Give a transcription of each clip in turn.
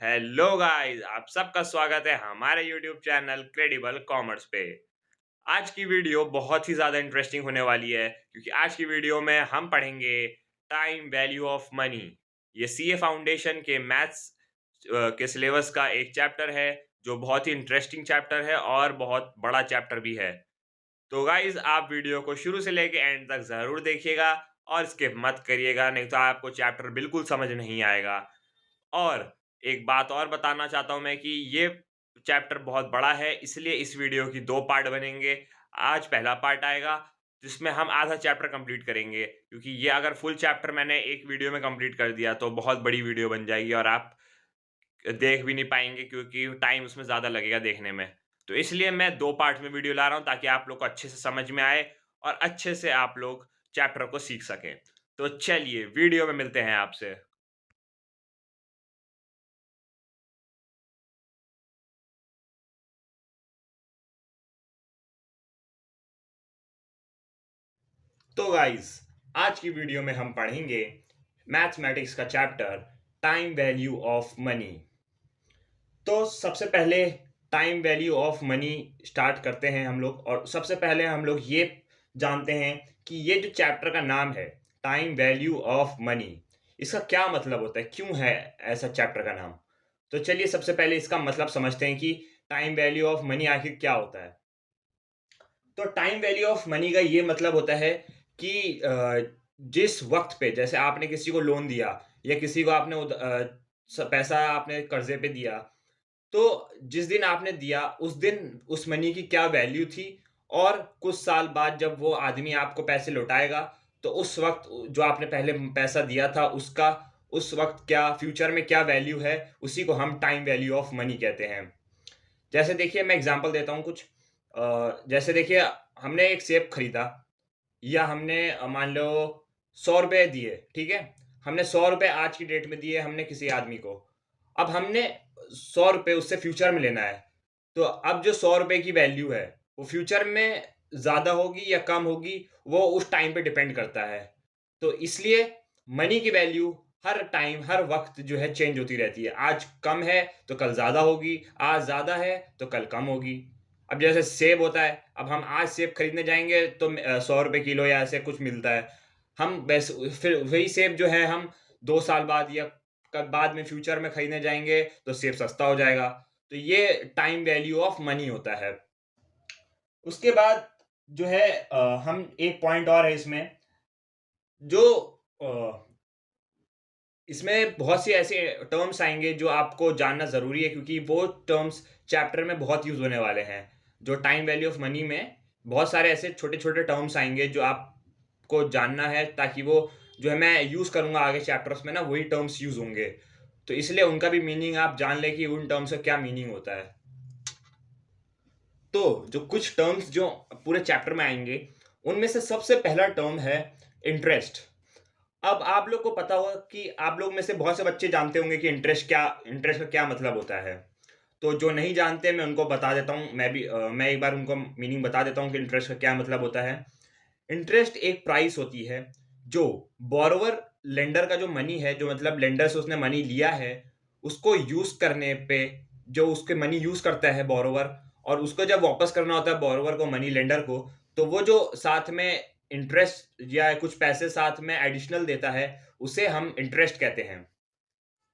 Hello guys, आप सबका स्वागत है हमारे यूट्यूब चैनल क्रेडिबल कॉमर्स पे। आज की वीडियो बहुत ही ज़्यादा इंटरेस्टिंग होने वाली है क्योंकि आज की वीडियो में हम पढ़ेंगे टाइम वैल्यू ऑफ मनी। ये सीए फाउंडेशन के मैथ्स के सिलेबस का एक चैप्टर है जो बहुत ही इंटरेस्टिंग चैप्टर है और बहुत बड़ा चैप्टर भी है। तो गाइस आप वीडियो को शुरू से लेके एंड तक ज़रूर देखिएगा और स्किप मत करिएगा, नहीं तो आपको चैप्टर बिल्कुल समझ नहीं आएगा। और एक बात और बताना चाहता हूँ मैं कि ये चैप्टर बहुत बड़ा है, इसलिए इस वीडियो की 2 पार्ट बनेंगे। आज पहला पार्ट आएगा जिसमें हम आधा चैप्टर कंप्लीट करेंगे, क्योंकि ये अगर फुल चैप्टर मैंने एक वीडियो में कंप्लीट कर दिया तो बहुत बड़ी वीडियो बन जाएगी और आप देख भी नहीं पाएँगे क्योंकि टाइम उसमें ज़्यादा लगेगा देखने में। तो इसलिए मैं 2 पार्ट में वीडियो ला रहा हूँ ताकि आप लोग को अच्छे से समझ में आए और अच्छे से आप लोग चैप्टर को सीख सकें। तो चलिए वीडियो में मिलते हैं आपसे। तो गाइस आज की वीडियो में हम पढ़ेंगे मैथमेटिक्स का chapter time value of money. तो सबसे पहले time value of money start करते हैं हम लोग, और सबसे पहले हम लोग ये जानते हैं कि ये जो चैप्टर का नाम है टाइम वैल्यू ऑफ मनी, इसका क्या मतलब होता है, क्यों है ऐसा चैप्टर का नाम। तो चलिए सबसे पहले इसका मतलब समझते हैं कि टाइम वैल्यू ऑफ मनी आखिर क्या होता है। तो टाइम वैल्यू ऑफ मनी का ये मतलब होता है कि जिस वक़्त पे जैसे आपने किसी को लोन दिया या किसी को आपने पैसा आपने कर्ज़े पे दिया, तो जिस दिन आपने दिया उस दिन उस मनी की क्या वैल्यू थी, और कुछ साल बाद जब वो आदमी आपको पैसे लौटाएगा, तो उस वक़्त जो आपने पहले पैसा दिया था उसका उस वक़्त क्या फ्यूचर में क्या वैल्यू है, उसी को हम टाइम वैल्यू ऑफ मनी कहते हैं। जैसे देखिए मैं एग्ज़ाम्पल देता हूँ कुछ। जैसे देखिए हमने एक सेब खरीदा, या हमने मान लो ₹100 दिए, ठीक है? हमने ₹100 आज की डेट में दिए हमने किसी आदमी को। अब हमने ₹100 उससे फ्यूचर में लेना है। तो अब जो ₹100 की वैल्यू है, वो फ्यूचर में ज़्यादा होगी या कम होगी, वो उस टाइम पे डिपेंड करता है। तो इसलिए मनी की वैल्यू हर टाइम, हर वक़्त जो है चेंज होती रहती है। आज कम है, तो कल ज़्यादा होगी, आज ज़्यादा है, तो कल कम होगी। अब जैसे सेब होता है, अब हम आज सेब खरीदने जाएँगे तो ₹100 किलो या ऐसे कुछ मिलता है। हम फिर वही सेब जो है हम 2 साल बाद या कब बाद में फ्यूचर में खरीदने जाएँगे, तो सेब सस्ता हो जाएगा। तो ये टाइम वैल्यू ऑफ मनी होता है। उसके बाद जो है हम एक पॉइंट और है इसमें, जो अ, इसमें बहुत सी ऐसे टर्म्स आएँगे जो आपको जानना ज़रूरी है, क्योंकि वो टर्म्स चैप्टर में बहुत यूज़ होने वाले हैं। जो टाइम वैल्यू ऑफ मनी में बहुत सारे ऐसे छोटे-छोटे टर्म्स आएँगे जो आपको जानना है, ताकि वो जो है मैं यूज़ करूँगा आगे चैप्टर्स में ना, वही टर्म्स यूज़ होंगे। तो इसलिए उनका भी मीनिंग आप जान लें कि उन टर्म्स का क्या मीनिंग होता है। तो जो कुछ टर्म्स जो पूरे चैप्टर में आएँगे, उनमें से सबसे पहला टर्म है इंटरेस्ट। अब आप लोग को पता होगा कि आप लोग में से बहुत से बच्चे जानते होंगे कि इंटरेस्ट का क्या मतलब होता है। तो जो नहीं जानते मैं उनको बता देता हूँ, मैं एक बार उनको मीनिंग बता देता हूँ कि इंटरेस्ट का क्या मतलब होता है। इंटरेस्ट एक प्राइस होती है जो बोरोवर लेंडर का जो मनी है, जो मतलब लेंडर से उसने मनी लिया है, उसको यूज़ करने पे जो उसके मनी यूज़ करता है बोरोवर, और उसको जब वापस करना होता है बोरोवर को, मनी लेंडर को, तो वो जो साथ में इंटरेस्ट या कुछ पैसे साथ में एडिशनल देता है, उसे हम इंटरेस्ट कहते हैं।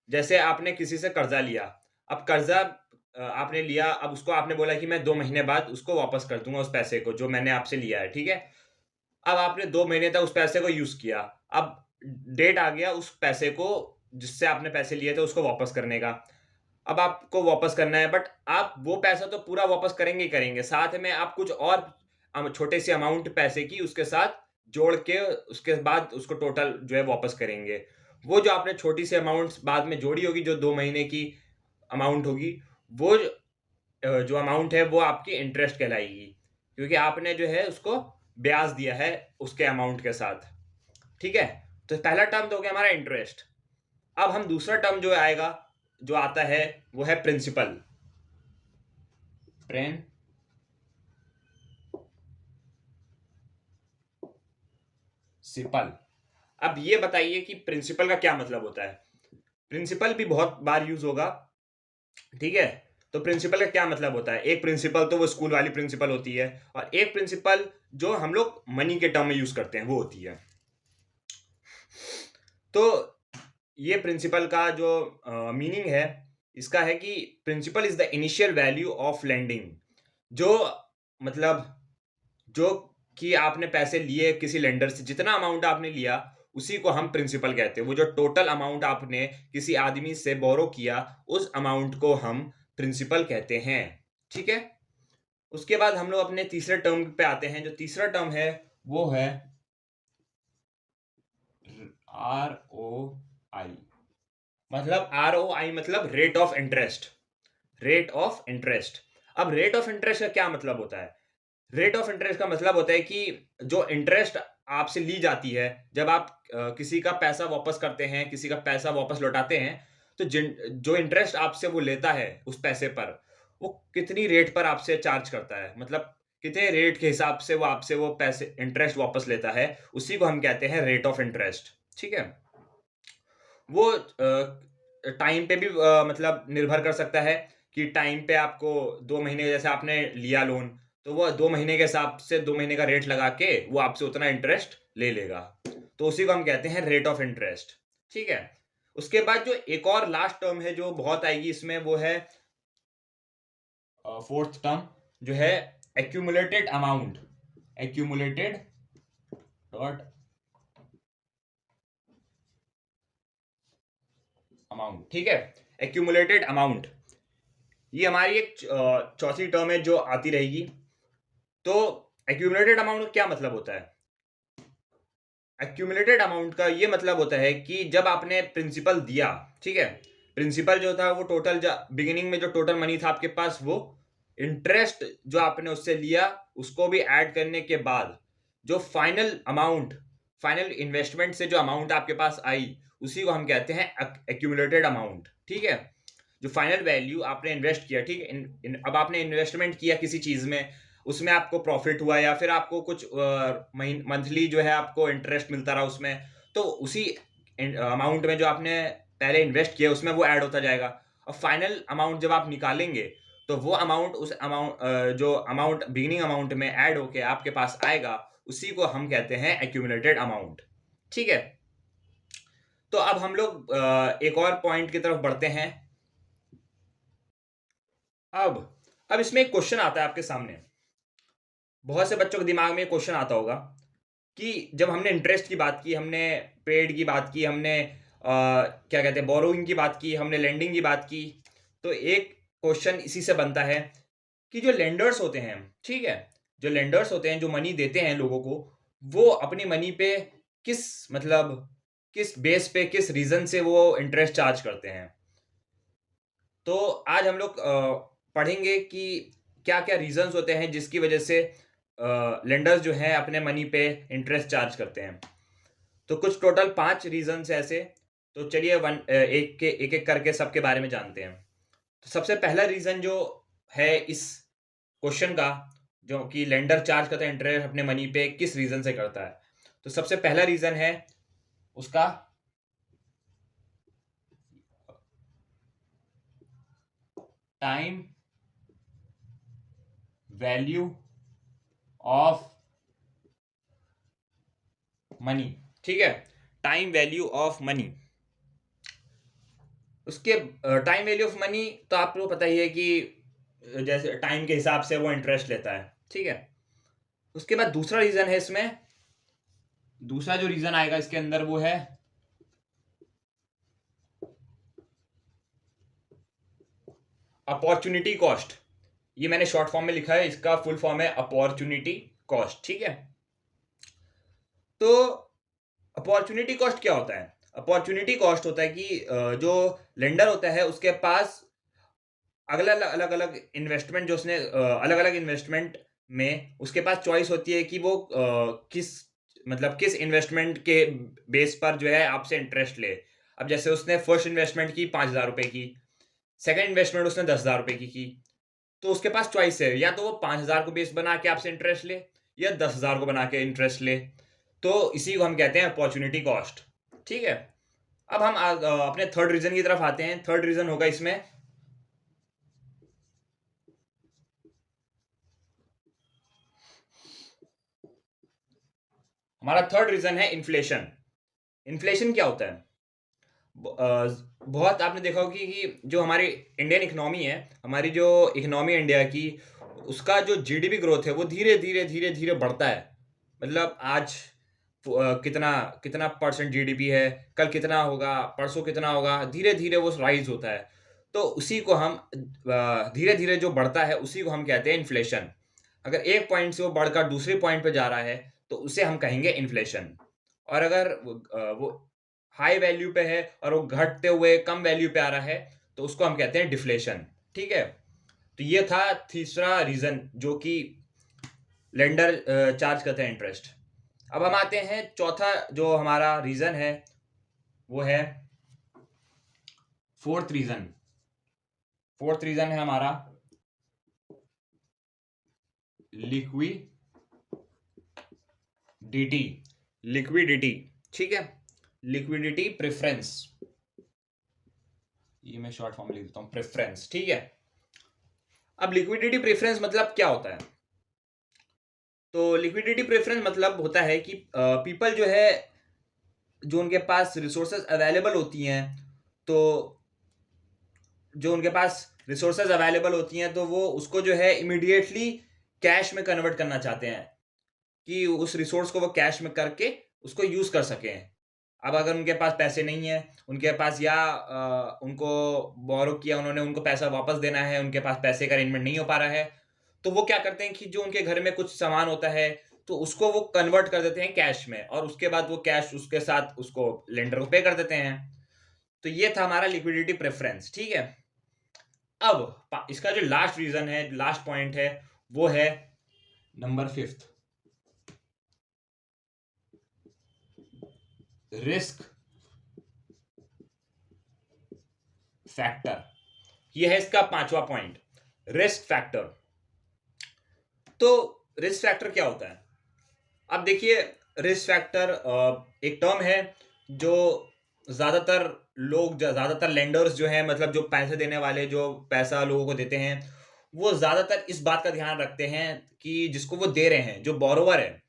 जैसे आपने किसी से कर्ज़ा लिया, अब कर्ज़ा आपने लिया, अब उसको आपने बोला कि मैं 2 महीने बाद उसको वापस कर दूँगा उस पैसे को जो मैंने आपसे लिया है, ठीक है? अब आपने 2 महीने तक उस पैसे को यूज़ किया। अब डेट आ गया उस पैसे को, जिससे आपने पैसे लिए थे उसको वापस करने का। अब आपको वापस करना है, बट आप वो पैसा तो पूरा वापस करेंगे ही करेंगे। साथ में आप कुछ और छोटे से अमाउंट पैसे की उसके साथ जोड़ के उसके बाद उसको टोटल जो है वापस करेंगे। वो जो आपने छोटी सी अमाउंट्स बाद में जोड़ी होगी, जो 2 महीने की अमाउंट होगी, वो जो अमाउंट है वो आपकी इंटरेस्ट कहलाएगी। क्योंकि आपने जो है उसको ब्याज दिया है उसके अमाउंट के साथ। ठीक है? तो पहला टर्म तो हो गया हमारा इंटरेस्ट। अब हम दूसरा टर्म जो आएगा, जो आता है, वो है प्रिंसिपल। प्रिंसिपल। अब ये बताइए कि प्रिंसिपल का क्या मतलब होता है? प्रिंसिपल भी बहुत बार यूज़ होगा। ठीक है। तो प्रिंसिपल का क्या मतलब होता है? एक प्रिंसिपल तो वो स्कूल वाली प्रिंसिपल होती है, और एक प्रिंसिपल जो हम लोग मनी के टर्म में यूज करते हैं वो होती है। तो ये प्रिंसिपल का जो मीनिंग है इसका है कि principal is the initial value of lending. जो मतलब जो कि आपने पैसे लिए किसी लेंडर से, जितना अमाउंट आपने लिया उसी को हम प्रिंसिपल कहते हैं। वो जो टोटल अमाउंट आपने किसी आदमी से बोरो किया उस अमाउंट को हम प्रिंसिपल कहते हैं। ठीक है। उसके बाद हम लोग अपने तीसरे टर्म पे आते हैं। जो तीसरा टर्म है वो है ROI। मतलब ROI मतलब rate of interest. Rate of interest. अब रेट ऑफ इंटरेस्ट का क्या मतलब होता है? रेट ऑफ इंटरेस्ट का मतलब होता है कि जो इंटरेस्ट आपसे ली जाती है जब आप किसी का पैसा वापस करते हैं, किसी का पैसा वापस लौटाते हैं, तो जो इंटरेस्ट आपसे वो लेता है उस पैसे पर, वो कितनी रेट पर आपसे चार्ज करता है, मतलब कितने रेट के हिसाब से वो आपसे वो पैसे इंटरेस्ट वापस लेता है, उसी को हम कहते हैं रेट ऑफ इंटरेस्ट। ठीक है। वो टाइम पे भी मतलब निर्भर कर सकता है कि टाइम पे आपको 2 महीने, जैसे आपने लिया लोन, तो वो 2 महीने के हिसाब से 2 महीने का रेट लगा के वो आपसे उतना इंटरेस्ट ले लेगा। तो उसी को हम कहते हैं रेट ऑफ इंटरेस्ट। ठीक है। उसके बाद जो एक और लास्ट टर्म है जो बहुत आएगी इसमें, वो है फोर्थ टर्म, जो है accumulated amount. Accumulated dot amount. ठीक है। एक्यूमुलेटेड अमाउंट ये हमारी एक चौथी टर्म है जो आती रहेगी। तो एक्यूमुलेटेड अमाउंट का क्या मतलब होता है? एक्यूमुलेटेड अमाउंट का ये मतलब होता है कि जब आपने प्रिंसिपल दिया, ठीक है, प्रिंसिपल जो था वो टोटल, बिगिनिंग में जो टोटल मनी था आपके पास, वो इंटरेस्ट जो आपने उससे लिया उसको भी ऐड करने के बाद जो फाइनल अमाउंट, फाइनल इन्वेस्टमेंट से जो अमाउंट आपके पास आई, उसी को हम कहते हैं एक्यूमुलेटेड अमाउंट। ठीक है। जो फाइनल वैल्यू आपने इन्वेस्ट किया, ठीक है, अब आपने इन्वेस्टमेंट किया किसी चीज में, उसमें आपको प्रॉफिट हुआ या फिर आपको कुछ मंथली जो है आपको इंटरेस्ट मिलता रहा उसमें, तो उसी अमाउंट में जो आपने पहले इन्वेस्ट किया उसमें वो ऐड होता जाएगा। और फाइनल अमाउंट जब आप निकालेंगे तो वो अमाउंट, उस अमाउंट जो अमाउंट बिगिनिंग अमाउंट में ऐड होके आपके पास आएगा, उसी को हम कहते हैं एक्यूमुलेटेड अमाउंट। ठीक है। तो अब हम लोग एक और पॉइंट की तरफ बढ़ते हैं। अब इसमें एक क्वेश्चन आता है आपके सामने। बहुत से बच्चों के दिमाग में क्वेश्चन आता होगा कि जब हमने इंटरेस्ट की बात की, हमने पेड की बात की, हमने क्या कहते हैं बोरोइंग की बात की, हमने लेंडिंग की बात की, तो एक क्वेश्चन इसी से बनता है कि जो लेंडर्स होते हैं, ठीक है, जो लेंडर्स होते हैं जो मनी देते हैं लोगों को, वो अपनी मनी पे किस मतलब किस बेस पे, किस रीजन से वो इंटरेस्ट चार्ज करते हैं। तो आज हम लोग पढ़ेंगे कि क्या क्या रीजंस होते हैं जिसकी वजह से लेंडर्स जो हैं अपने मनी पे इंटरेस्ट चार्ज करते हैं। तो कुछ टोटल 5 रीजंस ऐसे। तो चलिए एक एक करके सबके बारे में जानते हैं। तो सबसे पहला रीजन जो है इस क्वेश्चन का, जो कि लेंडर चार्ज करता है इंटरेस्ट अपने मनी पे, किस रीजन से करता है, तो सबसे पहला रीजन है उसका टाइम वैल्यू ऑफ मनी। ठीक है। Time value of money. उसके टाइम वैल्यू ऑफ मनी तो आपको पता ही है कि जैसे टाइम के हिसाब से वो इंटरेस्ट लेता है। ठीक है। उसके बाद दूसरा रीजन है इसमें, दूसरा जो रीजन आएगा इसके अंदर वो है अपॉर्चुनिटी कॉस्ट। ये मैंने शॉर्ट फॉर्म में लिखा है, इसका फुल फॉर्म है अपॉर्चुनिटी कॉस्ट। ठीक है। तो अपॉर्चुनिटी कॉस्ट क्या होता है? अपॉर्चुनिटी कॉस्ट होता है कि जो लेंडर होता है उसके पास अलग अलग अलग इन्वेस्टमेंट, जो उसने अलग अलग इन्वेस्टमेंट में उसके पास चॉइस होती है कि वो किस किस इन्वेस्टमेंट के बेस पर जो है आपसे इंटरेस्ट ले। अब जैसे उसने फर्स्ट इन्वेस्टमेंट की 5,000 रुपए की, सेकंड इन्वेस्टमेंट उसने 10,000 रुपए की, तो उसके पास चॉइस है, या तो वो 5,000 को बेस बना के आपसे इंटरेस्ट ले या 10,000 को बना के इंटरेस्ट ले। तो इसी को हम कहते हैं अपॉर्चुनिटी कॉस्ट। ठीक है। अब हम अपने थर्ड रीजन की तरफ आते हैं। थर्ड रीजन होगा इसमें हमारा थर्ड रीजन है इन्फ्लेशन। इन्फ्लेशन क्या होता है? बहुत आपने देखा होगा कि जो हमारी इंडियन इकोनॉमी है, हमारी जो इकोनॉमी है इंडिया की, उसका जो जीडीपी ग्रोथ है वो धीरे धीरे धीरे धीरे बढ़ता है। मतलब आज कितना कितना परसेंट जीडीपी है, कल कितना होगा, परसों कितना होगा, धीरे धीरे वो राइज होता है। तो उसी को हम धीरे धीरे जो बढ़ता है उसी को हम कहते हैं इन्फ्लेशन। अगर एक पॉइंट से वो बढ़कर दूसरे पॉइंट पे जा रहा है तो उसे हम कहेंगे इन्फ्लेशन। और अगर वो हाई वैल्यू पे है और वो घटते हुए कम वैल्यू पे आ रहा है तो उसको हम कहते हैं डिफ्लेशन। ठीक है, तो ये था तीसरा रीजन जो कि लेंडर चार्ज करते हैं इंटरेस्ट। अब हम आते हैं चौथा जो हमारा रीजन है, वो है फोर्थ रीजन। फोर्थ रीजन है हमारा लिक्विडिटी। लिक्विडिटी, ठीक है, लिक्विडिटी प्रेफरेंस, ये मैं शॉर्ट फॉर्म लिख देता हूं, प्रेफरेंस। ठीक है, अब लिक्विडिटी प्रेफरेंस मतलब क्या होता है? तो लिक्विडिटी प्रेफरेंस मतलब होता है कि पीपल जो है, जो उनके पास रिसोर्सेज अवेलेबल होती हैं, तो जो उनके पास रिसोर्सेज अवेलेबल होती हैं तो वो उसको जो है इमीडिएटली कैश में कन्वर्ट करना चाहते हैं, कि उस रिसोर्स को वो कैश में करके उसको यूज कर सकें। अब अगर उनके पास पैसे नहीं है, उनके पास या उनको बोरो किया उन्होंने, उनको पैसा वापस देना है, उनके पास पैसे का अरेंजमेंट नहीं हो पा रहा है, तो वो क्या करते हैं कि जो उनके घर में कुछ सामान होता है तो उसको वो कन्वर्ट कर देते हैं कैश में, और उसके बाद वो कैश उसके साथ उसको लेंडर को पे कर देते हैं। तो ये था हमारा लिक्विडिटी प्रेफरेंस। ठीक है, अब इसका जो लास्ट रीजन है, लास्ट पॉइंट है, वो है नंबर फिफ्थ, रिस्क फैक्टर। ये है इसका पांचवा पॉइंट, रिस्क फैक्टर। तो रिस्क फैक्टर क्या होता है? अब देखिए, रिस्क फैक्टर एक टर्म है जो ज्यादातर लोग, ज्यादातर लेंडर्स जो हैं, मतलब जो पैसे देने वाले, जो पैसा लोगों को देते हैं, वो ज्यादातर इस बात का ध्यान रखते हैं कि जिसको वो दे रहे हैं, जो बोरोवर है,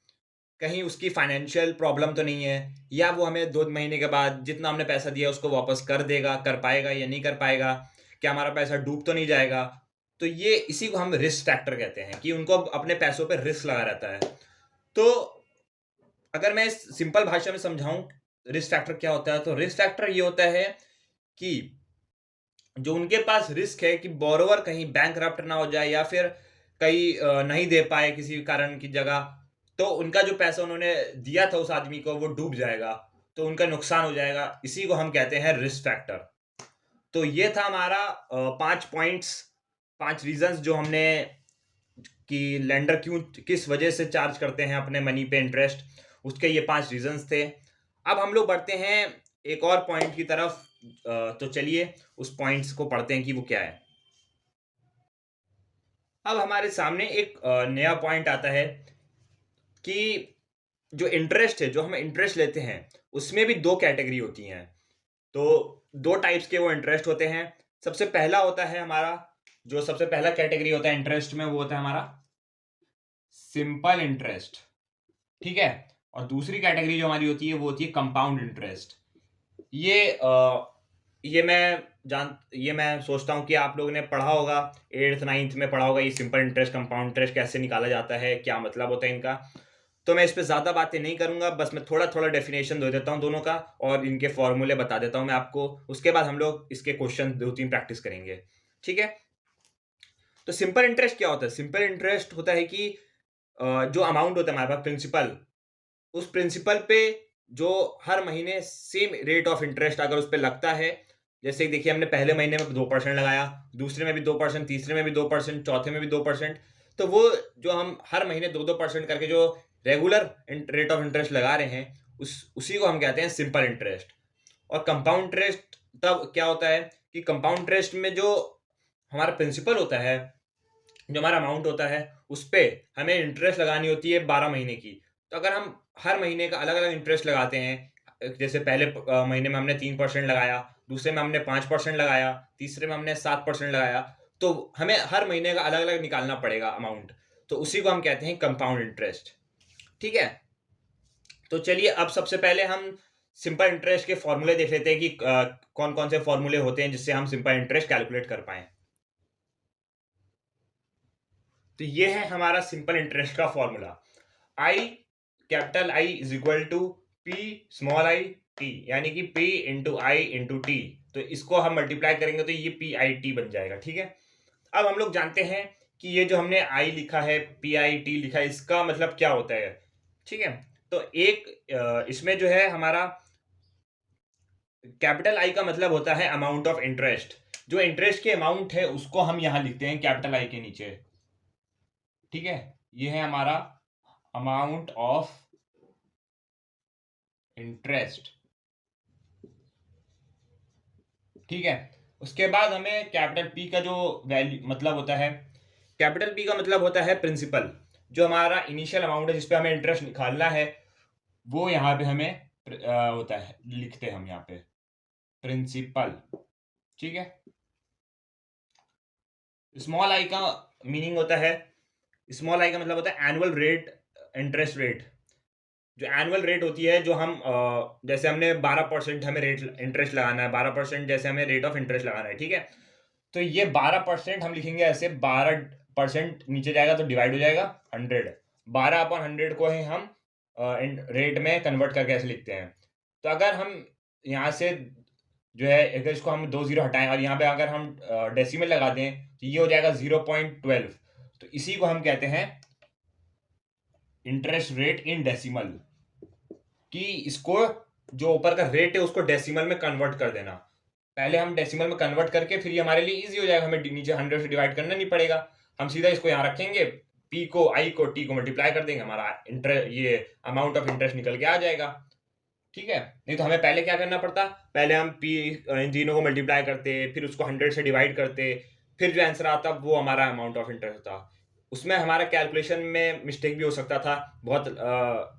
कहीं उसकी फाइनेंशियल प्रॉब्लम तो नहीं है, या वो हमें 2 महीने के बाद जितना हमने पैसा दिया उसको वापस कर देगा, कर पाएगा या नहीं कर पाएगा, क्या हमारा पैसा डूब तो नहीं जाएगा। तो ये इसी को हम रिस्क फैक्टर कहते हैं, कि उनको अपने पैसों पे रिस्क लगा रहता है। तो अगर मैं इस सिंपल भाषा में समझाऊं रिस्क फैक्टर क्या होता है, तो रिस्क फैक्टर ये होता है कि जो उनके पास रिस्क है कि बोरोवर कहीं बैंकरप्ट ना हो जाए, या फिर कहीं नहीं दे पाए किसी कारण की जगह, तो उनका जो पैसा उन्होंने दिया था उस आदमी को वो डूब जाएगा, तो उनका नुकसान हो जाएगा। इसी को हम कहते हैं रिस्क फैक्टर। तो ये था हमारा 5 पॉइंट्स, 5 रीजंस जो हमने, कि लेंडर क्यों, किस वजह से चार्ज करते हैं अपने मनी पे इंटरेस्ट, उसके ये 5 रीजंस थे। अब हम लोग बढ़ते हैं एक और पॉइंट की तरफ। तो चलिए उस पॉइंट्स को पढ़ते हैं कि वो क्या है। अब हमारे सामने एक नया पॉइंट आता है कि जो इंटरेस्ट है, जो हम इंटरेस्ट लेते हैं, उसमें भी 2 कैटेगरी होती हैं। तो 2 टाइप्स के वो इंटरेस्ट होते हैं। सबसे पहला होता है हमारा, जो सबसे पहला कैटेगरी होता है इंटरेस्ट में, वो होता है हमारा सिंपल इंटरेस्ट। ठीक है, और दूसरी कैटेगरी जो हमारी होती है वो होती है कंपाउंड इंटरेस्ट। ये ये मैं सोचता हूँ कि आप लोगों ने पढ़ा होगा, 8th 9th में पढ़ा होगा, ये सिंपल इंटरेस्ट, कंपाउंड इंटरेस्ट कैसे निकाला जाता है, क्या मतलब होता है इनका। तो मैं इस पे ज़्यादा बातें नहीं करूंगा, बस मैं थोड़ा थोड़ा डेफिनेशन दे देता हूँ दोनों का, और इनके फॉर्मूले बता देता हूँ मैं आपको। उसके बाद हम लोग इसके क्वेश्चन 2 3 प्रैक्टिस करेंगे। ठीक है, तो सिंपल इंटरेस्ट क्या होता है? सिंपल इंटरेस्ट होता है कि जो अमाउंट होता है हमारे पास, प्रिंसिपल, उस प्रिंसिपल पे जो हर महीने सेम रेट ऑफ इंटरेस्ट अगर उस पे लगता है, जैसे कि देखिए हमने पहले महीने में 2% लगाया, दूसरे में भी 2%, तीसरे में भी 2%, चौथे में भी 2%, तो वो जो हम हर महीने 2-2% करके जो रेगुलर रेट ऑफ इंटरेस्ट लगा रहे हैं, उसी को हम कहते हैं सिंपल इंटरेस्ट। और कंपाउंड इंटरेस्ट तब क्या होता है कि कंपाउंड इंटरेस्ट में जो हमारा प्रिंसिपल होता है, जो हमारा अमाउंट होता है, उस पे हमें इंटरेस्ट लगानी होती है 12 महीने की। तो अगर हम हर महीने का अलग अलग इंटरेस्ट लगाते हैं, जैसे पहले महीने में हमने 3% लगाया, दूसरे में हमने 5% लगाया, तीसरे में हमने 7% लगाया, तो हमें हर महीने का अलग अलग निकालना पड़ेगा अमाउंट। तो उसी को हम कहते हैं कंपाउंड इंटरेस्ट। ठीक है, तो चलिए अब सबसे पहले हम सिंपल इंटरेस्ट के फॉर्मूले देख लेते हैं कि कौन कौन से फॉर्मूले होते हैं जिससे हम सिंपल इंटरेस्ट कैलकुलेट कर पाए। तो ये है हमारा सिंपल इंटरेस्ट का formula. I, capital I is equal to P small I T, यानी कि पी इंटू आई इंटू टी। तो इसको हम मल्टीप्लाई करेंगे तो ये पी आई टी बन जाएगा। ठीक है, अब हम लोग जानते हैं कि ये जो हमने आई लिखा है, पी आई टी लिखा है, इसका मतलब क्या होता है। ठीक है, तो एक इसमें जो है हमारा कैपिटल आई का मतलब होता है अमाउंट ऑफ इंटरेस्ट। जो इंटरेस्ट के अमाउंट है उसको हम यहां लिखते हैं कैपिटल आई के नीचे। ठीक है, ये है हमारा अमाउंट ऑफ इंटरेस्ट। ठीक है, उसके बाद हमें कैपिटल पी का जो वैल्यू मतलब होता है, कैपिटल पी का मतलब होता है प्रिंसिपल। जो हमारा इनिशियल अमाउंट है जिसपे हमें इंटरेस्ट निकालना है, वो यहाँ पे हमें होता है, लिखते हैं हम यहाँ पे प्रिंसिपल। ठीक है, स्मॉल आई का मीनिंग होता है, स्मॉल आई का मतलब होता है एनुअल रेट, इंटरेस्ट रेट। जो एनुअल रेट होती है, जो हम जैसे हमने 12% हमें रेट इंटरेस्ट लगाना है, 12% जैसे हमें रेट ऑफ इंटरेस्ट लगाना है। ठीक है, तो ये 12% हम लिखेंगे ऐसे, 12% नीचे जाएगा तो डिवाइड हो जाएगा 100। 12/100 को ही हम रेट में कन्वर्ट करके ऐसे लिखते हैं। तो अगर हम यहाँ से जो है, अगर इसको हम 2 जीरो हटाएं और यहाँ पे अगर हम डेसिमल लगा दें तो ये हो जाएगा 0.12। तो इसी को हम कहते हैं इंटरेस्ट रेट इन डेसिमल, कि इसको जो ऊपर का रेट है उसको डेसिमल में कन्वर्ट कर देना। पहले हम डेसिमल में कन्वर्ट करके फिर ये हमारे लिए इजी हो जाएगा, हमें नीचे 100 से डिवाइड करना नहीं पड़ेगा। हम सीधा इसको यहाँ रखेंगे, पी को आई को टी को मल्टीप्लाई कर देंगे, हमारा इंटरेस्ट ये अमाउंट ऑफ इंटरेस्ट निकल के आ जाएगा। ठीक है, नहीं तो हमें पहले क्या करना पड़ता, पहले हम पी इन तीनों को मल्टीप्लाई करते, फिर उसको 100 से डिवाइड करते, फिर जो आंसर आता वो हमारा अमाउंट ऑफ इंटरेस्ट होता। उसमें हमारा कैलकुलेशन में मिस्टेक भी हो सकता था, बहुत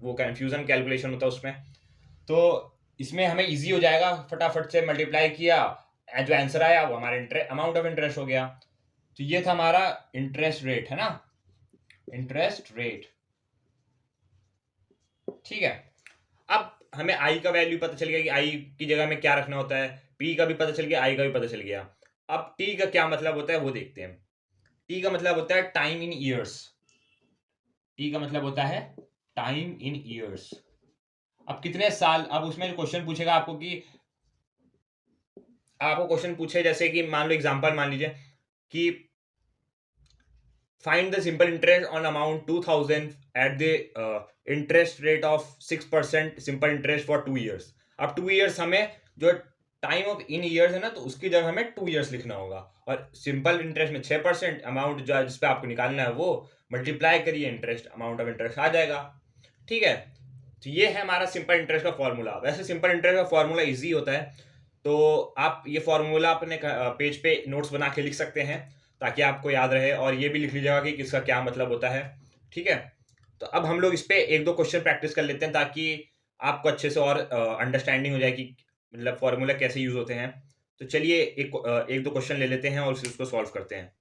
वो कन्फ्यूजन कैलकुलेशन होता उसमें। तो इसमें हमें इजी हो जाएगा, फटाफट से मल्टीप्लाई किया, जो आंसर आया वो हमारा अमाउंट ऑफ इंटरेस्ट हो गया। तो ये था हमारा इंटरेस्ट रेट, है ना, इंटरेस्ट रेट। ठीक है, अब हमें आई का वैल्यू पता चल गया कि आई की जगह में क्या रखना होता है, पी का भी पता चल गया, आई का भी पता चल गया। अब टी का क्या मतलब होता है वो देखते हैं। टी का मतलब होता है टाइम इन ईयर्स। टी का मतलब होता है टाइम इन ईयर्स। अब कितने साल, अब उसमें क्वेश्चन पूछेगा आपको कि, आपको क्वेश्चन पूछे जैसे कि मान लो एग्जांपल मान लीजिए कि find the simple interest on amount 2000 at the interest rate of 6% simple interest for 2 years. अब 2 ईयर्स हमें जो टाइम ऑफ इन ईयर्स है ना, तो उसकी जगह हमें 2 ईयर्स लिखना होगा, और सिंपल इंटरेस्ट में 6% अमाउंट जो है जिसपे आपको निकालना है वो मल्टीप्लाई करिए, इंटरेस्ट अमाउंट ऑफ इंटरेस्ट आ जाएगा। ठीक है, तो ये है हमारा सिंपल इंटरेस्ट का फॉर्मूला। वैसे सिंपल इंटरेस्ट का फॉर्मूला इजी होता है, तो आप ये फॉर्मूला अपने पेज पे नोट्स बना के लिख सकते हैं ताकि आपको याद रहे, और ये भी लिख लीजिएगा कि किसका क्या मतलब होता है। ठीक है, तो अब हम लोग इस पे एक दो क्वेश्चन प्रैक्टिस कर लेते हैं ताकि आपको अच्छे से और अंडरस्टैंडिंग हो जाए कि मतलब फॉर्मूला कैसे यूज होते हैं। तो चलिए एक दो क्वेश्चन ले लेते हैं और उसको सॉल्व करते हैं।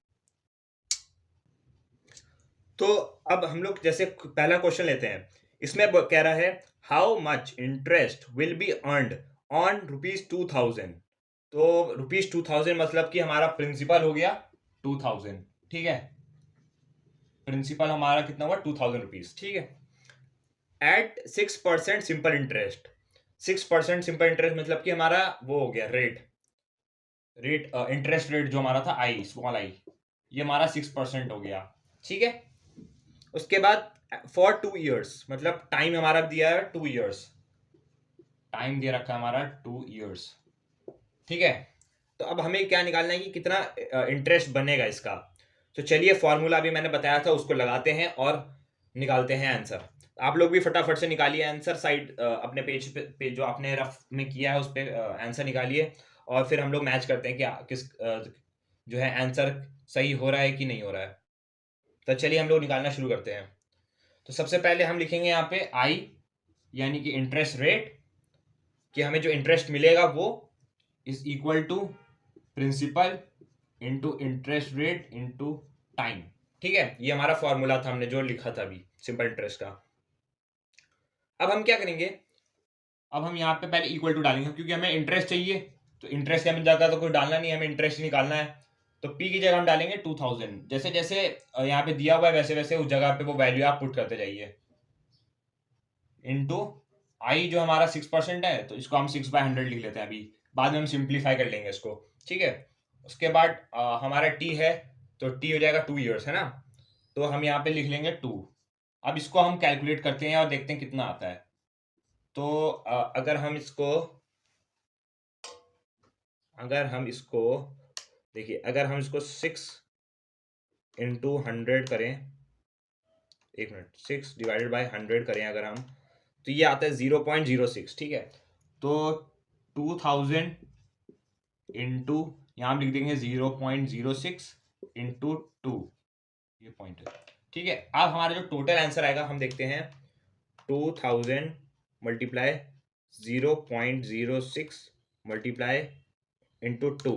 तो अब हम लोग जैसे पहला क्वेश्चन लेते हैं, इसमें कह रहा है how much interest will be earned on ₹2000। तो ₹2000 मतलब कि हमारा प्रिंसिपल हो गया 2000। ठीक है, प्रिंसिपल हमारा कितना हुआ, ₹2000। ठीक है, at 6% simple interest. 6% simple interest मतलब कि हमारा वो हो गया रेट, इंटरेस्ट रेट जो हमारा था आई, स्मॉल आई, ये हमारा 6% हो गया। ठीक है, उसके बाद फॉर 2 ईयर्स, मतलब टाइम हमारा दिया है 2 ईयर्स, टाइम दे रखा है हमारा 2 ईयर्स। ठीक है, तो अब हमें क्या निकालना है कि कितना इंटरेस्ट बनेगा इसका। तो चलिए फॉर्मूला भी मैंने बताया था उसको लगाते हैं और निकालते हैं आंसर। आप लोग भी फटाफट से निकालिए आंसर, साइड अपने पेज पे जो आपने रफ में किया है उस पर आंसर निकालिए, और फिर हम लोग मैच करते हैं कि किस जो है आंसर सही हो रहा है कि नहीं हो रहा है। तो चलिए हम लोग निकालना शुरू करते हैं। तो सबसे पहले हम लिखेंगे यहाँ पे आई, यानी कि इंटरेस्ट रेट, कि हमें जो इंटरेस्ट मिलेगा वो is equal to principal into interest rate into time. ठीक है, ये हमारा फॉर्मूला था, हमने जो लिखा था अभी सिंपल इंटरेस्ट का। अब हम क्या करेंगे, अब हम यहाँ पे पहले इक्वल टू डालेंगे क्योंकि हमें इंटरेस्ट चाहिए, तो इंटरेस्ट हमें ज़्यादा तो कोई डालना नहीं है, हमें इंटरेस्ट ही निकालना है। तो पी की जगह हम डालेंगे 2000, जैसे जैसे यहाँ पे दिया हुआ है वैसे वैसे उस जगह पे वो वैल्यू आप पुट करते जाइए, इनटू आई जो हमारा 6% है, तो इसको हम 6/100 लिख लेते हैं अभी, बाद में हम सिंप्लीफाई कर लेंगे इसको, ठीक है। उसके बाद हमारा टी है, तो टी हो जाएगा 2 ईयर्स, है ना, तो हम यहाँ पे लिख लेंगे 2। अब इसको हम कैलकुलेट करते हैं और देखते हैं कितना आता है। तो देखिए, अगर हम इसको 6 × 100 करें, 6 डिवाइडेड बाय 100 करें अगर हम, तो ये आता है 0.06, ठीक है। तो 2000 इंटू यहाँ हम लिख देंगे 0.06 इंटू 2, ये पॉइंट है, ठीक है। अब हमारा जो टोटल आंसर आएगा हम देखते हैं, 2000 मल्टीप्लाई 0.06 मल्टीप्लाई इंटू 2,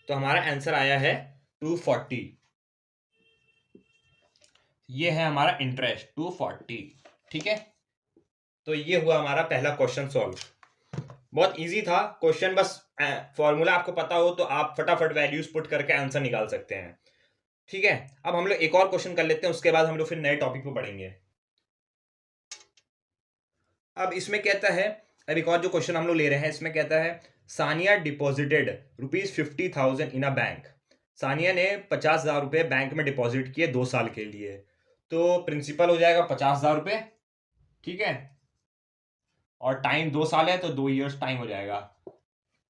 तो हमारा आंसर आया है 240। ये है हमारा इंटरेस्ट 240, ठीक है। तो ये हुआ हमारा पहला क्वेश्चन सॉल्व। बहुत इजी था क्वेश्चन, बस फॉर्मूला आपको पता हो तो आप फटाफट वैल्यूज पुट करके आंसर निकाल सकते हैं, ठीक है। अब हम लोग एक और क्वेश्चन कर लेते हैं, उसके बाद हम लोग फिर नए टॉपिक पे बढ़ेंगे। अब इसमें कहता है, अब एक और जो क्वेश्चन हम लोग ले रहे हैं, इसमें कहता है Sania deposited ₹50,000 in a bank. Sania ने 50,000 रुपये बैंक में डिपॉजिट किए 2 साल के लिए, तो प्रिंसिपल हो जाएगा 50,000 रुपये, ठीक है, और टाइम 2 साल है तो 2 ईयर्स टाइम हो जाएगा,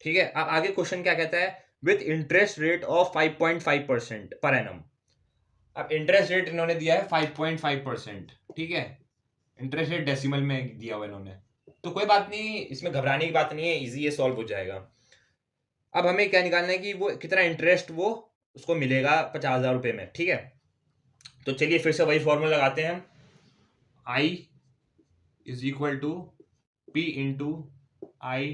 ठीक है। अब आगे क्वेश्चन क्या कहता है, with interest rate of 5.5% per annum. अब इंटरेस्ट रेट इन्होंने दिया है 5.5%, ठीक है, इंटरेस्ट रेट डेसिमल में दिया हुआ इन्होंने, तो कोई बात नहीं, इसमें घबराने की बात नहीं है, इजी, ये सॉल्व हो जाएगा। अब हमें क्या निकालना है कि वो कितना इंटरेस्ट वो उसको मिलेगा 50,000 रुपये में, ठीक है। तो चलिए फिर से वही फॉर्मूला लगाते हैं हम, I is equal to P into I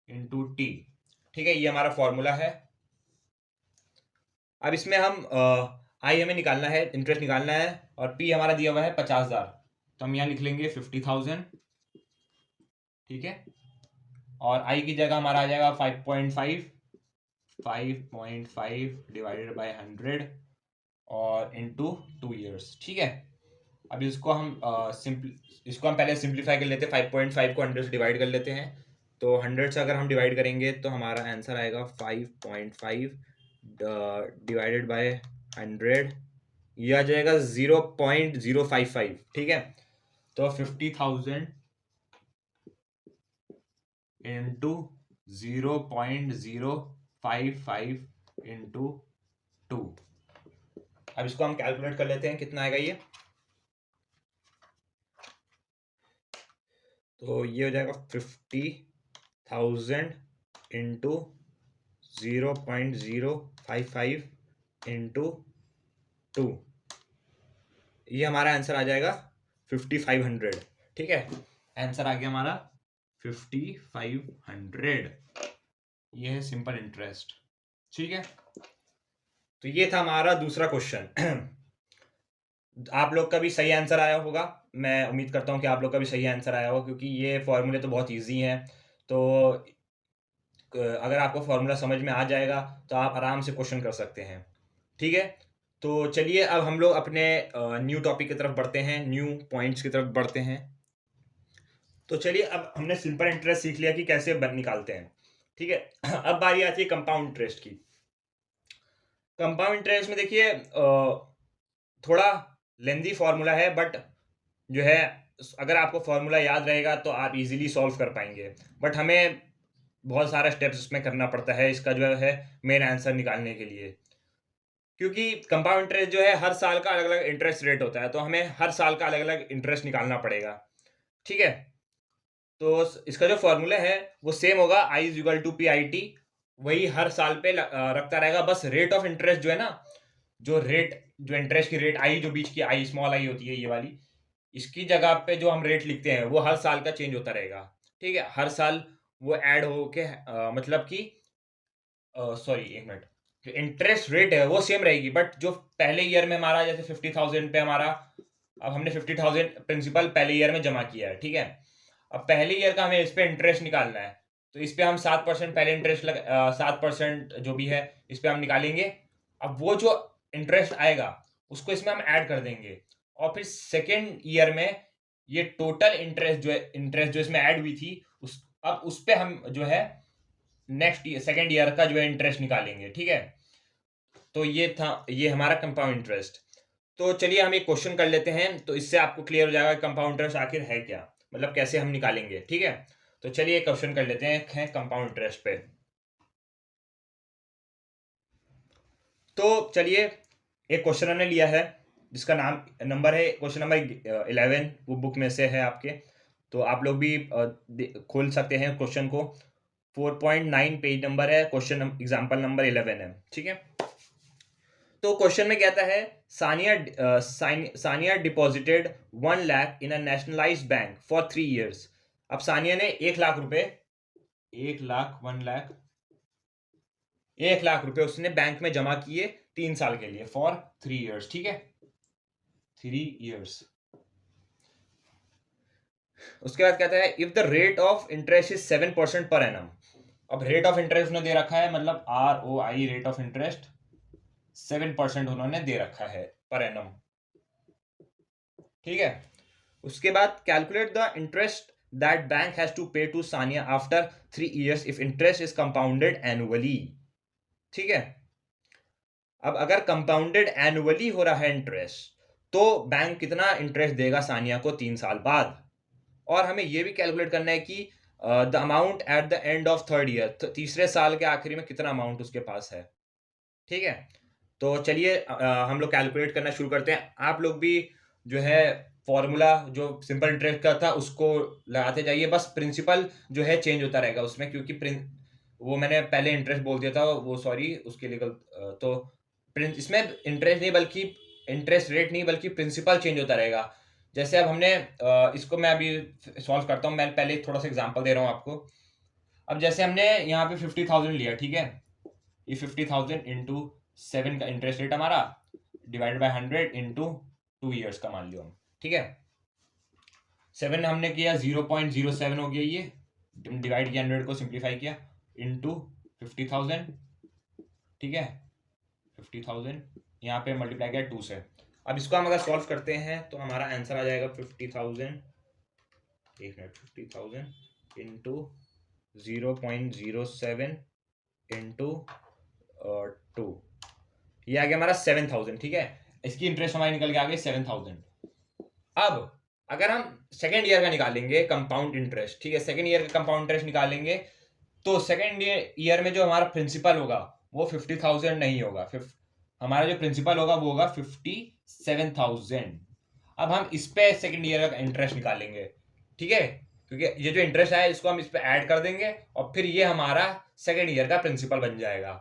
into T, ठीक है, ये हमारा फॉर्मूला है। अब इसमें हम आई हमें निकालना है, इंटरेस्ट निकालना है, और पी हमारा दिया हुआ है 50,000, तो हम यहाँ लिख लेंगे 50,000, ठीक है, और आई की जगह हमारा आ जाएगा 5.5 डिवाइडेड बाय 100 और इनटू 2 ईयर्स, ठीक है। अब इसको हम पहले सिंप्लीफाई कर लेते हैं, 5.5 को 100 से डिवाइड कर लेते हैं, तो 100 से अगर हम डिवाइड करेंगे तो हमारा आंसर आएगा 5.5 डिवाइडेड बाय 100, ये आ जाएगा 0.055, ठीक है। तो 50,000 इंटू 0.055 इंटू 2। अब इसको हम कैलकुलेट कर लेते हैं कितना आएगा ये, तो ये हो जाएगा 50,000 इंटू 0.055 इंटू 2, ये हमारा आंसर आ जाएगा 5500, ठीक है। आंसर आ गया हमारा 5500, ये है सिंपल इंटरेस्ट, ठीक है। तो ये था हमारा दूसरा क्वेश्चन। आप लोग का भी सही आंसर आया होगा, मैं उम्मीद करता हूँ कि आप लोग का भी सही आंसर आया होगा, क्योंकि ये फॉर्मूले तो बहुत इजी हैं। तो अगर आपको फॉर्मूला समझ में आ जाएगा तो आप आराम से क्वेश्चन कर सकते हैं, ठीक है। तो चलिए अब हम लोग अपने न्यू टॉपिक की तरफ बढ़ते हैं, न्यू पॉइंट्स की तरफ बढ़ते हैं। तो चलिए, अब हमने सिंपल इंटरेस्ट सीख लिया कि कैसे निकालते हैं, ठीक है। अब बारी आती है कंपाउंड इंटरेस्ट की। कंपाउंड इंटरेस्ट में देखिए थोड़ा लेंदी फॉर्मूला है, बट जो है अगर आपको फॉर्मूला याद रहेगा तो आप इजीली सॉल्व कर पाएंगे, बट हमें बहुत सारा स्टेप्स इसमें करना पड़ता है इसका जो है मेन आंसर निकालने के लिए, क्योंकि कंपाउंड इंटरेस्ट जो है हर साल का अलग अलग इंटरेस्ट रेट होता है, तो हमें हर साल का अलग अलग इंटरेस्ट निकालना पड़ेगा, ठीक है। तो इसका जो फॉर्मूला है वो सेम होगा, I is equal to P I T, वही हर साल पे रखता रहेगा, बस रेट ऑफ इंटरेस्ट जो है ना, जो इंटरेस्ट की रेट आई, जो बीच की आई स्मॉल आई होती है ये वाली, इसकी जगह पे जो हम रेट लिखते हैं वो हर साल का चेंज होता रहेगा, ठीक है। हर साल वो ऐड होके मतलब कि सॉरी एक मिनट, जो इंटरेस्ट रेट है वो सेम रहेगी, बट जो पहले ईयर में हमारा जैसे 50,000 पे हमारा अब हमने 50,000 प्रिंसिपल पहले ईयर में जमा किया है, ठीक है। अब पहले ईयर का हमें इस पे इंटरेस्ट निकालना है, तो इस पे हम 7% पहले इंटरेस्ट 7% जो भी है इस पे हम निकालेंगे। अब वो जो इंटरेस्ट आएगा उसको इसमें हम ऐड कर देंगे, और फिर सेकेंड ईयर में ये टोटल इंटरेस्ट जो इसमें ऐड हुई थी अब उस पे हम जो है नेक्स्ट ईयर सेकेंड ईयर का जो है इंटरेस्ट निकालेंगे, ठीक है। तो ये हमारा कंपाउंड इंटरेस्ट। तो चलिए हम एक क्वेश्चन कर लेते हैं, तो इससे आपको क्लियर हो जाएगा कंपाउंड इंटरेस्ट आखिर है क्या, मतलब कैसे हम निकालेंगे, ठीक है। तो चलिए क्वेश्चन कर लेते हैं कंपाउंड इंटरेस्ट पे। तो चलिए एक क्वेश्चन हमने लिया है जिसका नंबर है क्वेश्चन नंबर 11, वो बुक में से है आपके, तो आप लोग भी खोल सकते हैं क्वेश्चन को। 4.9 पेज नंबर है, क्वेश्चन एग्जाम्पल नंबर 11 है, ठीक है। तो क्वेश्चन में कहता है Sania deposited 1 lakh in a nationalised bank for 3 years। अब सानिया ने 1 लाख रुपए 1 लाख रुपए उसने बैंक में जमा किए 3 साल के लिए फॉर 3 years, ठीक है, 3 years। उसके बाद कहता है if the rate of interest is 7% per annum. अब रेट ऑफ इंटरेस्ट उन्होंने दे रखा है, मतलब ROI रेट ऑफ इंटरेस्ट 7% उन्होंने दे रखा है पर एनम, ठीक है। उसके बाद calculate the interest that bank has to pay to Sania after 3 years if interest is compounded annually, ठीक है। अब अगर कंपाउंडेड एनुअली हो रहा है इंटरेस्ट, तो बैंक कितना इंटरेस्ट देगा सानिया को 3 साल बाद, और हमें यह भी कैलकुलेट करना है कि the amount at the end of 3rd year, तीसरे साल के आखिरी में कितना अमाउंट उसके पास है, ठीक है। तो चलिए हम लोग कैलकुलेट करना शुरू करते हैं। आप लोग भी जो है फॉर्मूला जो सिंपल इंटरेस्ट का था उसको लगाते जाइए, बस प्रिंसिपल जो है चेंज होता रहेगा उसमें, क्योंकि वो मैंने पहले इंटरेस्ट बोल दिया था, वो सॉरी उसके लिए तो इसमें इंटरेस्ट नहीं बल्कि इंटरेस्ट रेट नहीं बल्कि प्रिंसिपल चेंज होता रहेगा। जैसे अब हमने इसको मैं अभी सॉल्व करता हूँ, मैं पहले थोड़ा सा एग्जांपल दे रहा हूँ आपको। अब जैसे हमने यहाँ पे 50,000 लिया, ठीक है, ये 50,000 इंटू 7 का इंटरेस्ट रेट हमारा डिवाइडेड बाय 100 इंटू 2 years का मान लियो हम, ठीक है। 7 हमने किया 0.07 हो गया, ये डिवाइड किया 100 को सिंप्लीफाई किया इंटू 50,000, ठीक है। 50,000 यहाँ पे मल्टीप्लाई किया 2 से। अब इसको हम अगर सॉल्व करते हैं तो हमारा आंसर आ जाएगा 50,000, एक मिनट, 50,000 इंटू 0.07 इंटू 2, ये आ गया हमारा 7,000, ठीक है। इसकी इंटरेस्ट हमारी निकल के आ गई 7,000। अब अगर हम सेकेंड ईयर का निकालेंगे कंपाउंड इंटरेस्ट, ठीक है, सेकेंड ईयर का कंपाउंड इंटरेस्ट निकालेंगे, तो सेकेंड ईयर में जो हमारा प्रिंसिपल होगा वो 50,000 नहीं होगा, हमारा जो प्रिंसिपल होगा वो होगा 57,000। अब हम इस पे सेकेंड ईयर का इंटरेस्ट निकालेंगे, ठीक है, क्योंकि ये जो इंटरेस्ट है इसको हम इस पे ऐड कर देंगे और फिर ये हमारा सेकेंड ईयर का प्रिंसिपल बन जाएगा।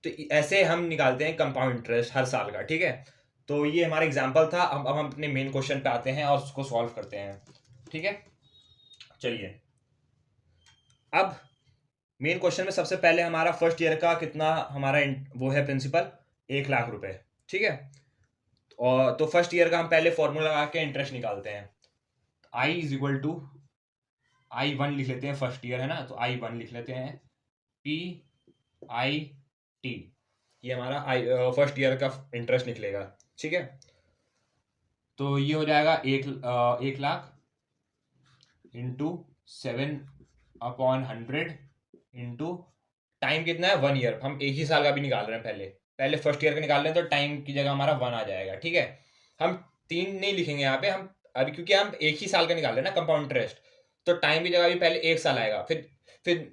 तो ऐसे हम निकालते हैं कंपाउंड इंटरेस्ट हर साल का, ठीक है। तो ये हमारा एग्जाम्पल था। अब हम अपने मेन क्वेश्चन पे आते हैं और उसको सॉल्व करते हैं, ठीक है। चलिए अब मेन क्वेश्चन में सबसे पहले हमारा फर्स्ट ईयर का कितना हमारा वो है प्रिंसिपल 1 लाख रुपए, ठीक है। और तो फर्स्ट ईयर का हम पहले फॉर्मूला लगा के इंटरेस्ट निकालते हैं। I is equal to I1 लिख लेते हैं, फर्स्ट ईयर है ना, तो I1 लिख लेते हैं PIT, ये हमारा फर्स्ट ईयर का इंटरेस्ट निकलेगा, ठीक है। तो ये हो जाएगा 1 लाख इंटू 7/100 इंटू टाइम कितना है 1 ईयर, हम एक ही साल का भी निकाल रहे हैं, पहले फर्स्ट ईयर का निकाल रहे हैं, तो टाइम की जगह हमारा 1 आ जाएगा, ठीक है। हम 3 नहीं लिखेंगे यहाँ पे, हम अभी क्योंकि हम एक ही साल का निकाल रहे हैं ना कंपाउंड इंटरेस्ट, तो टाइम की जगह भी पहले 1 साल आएगा, फिर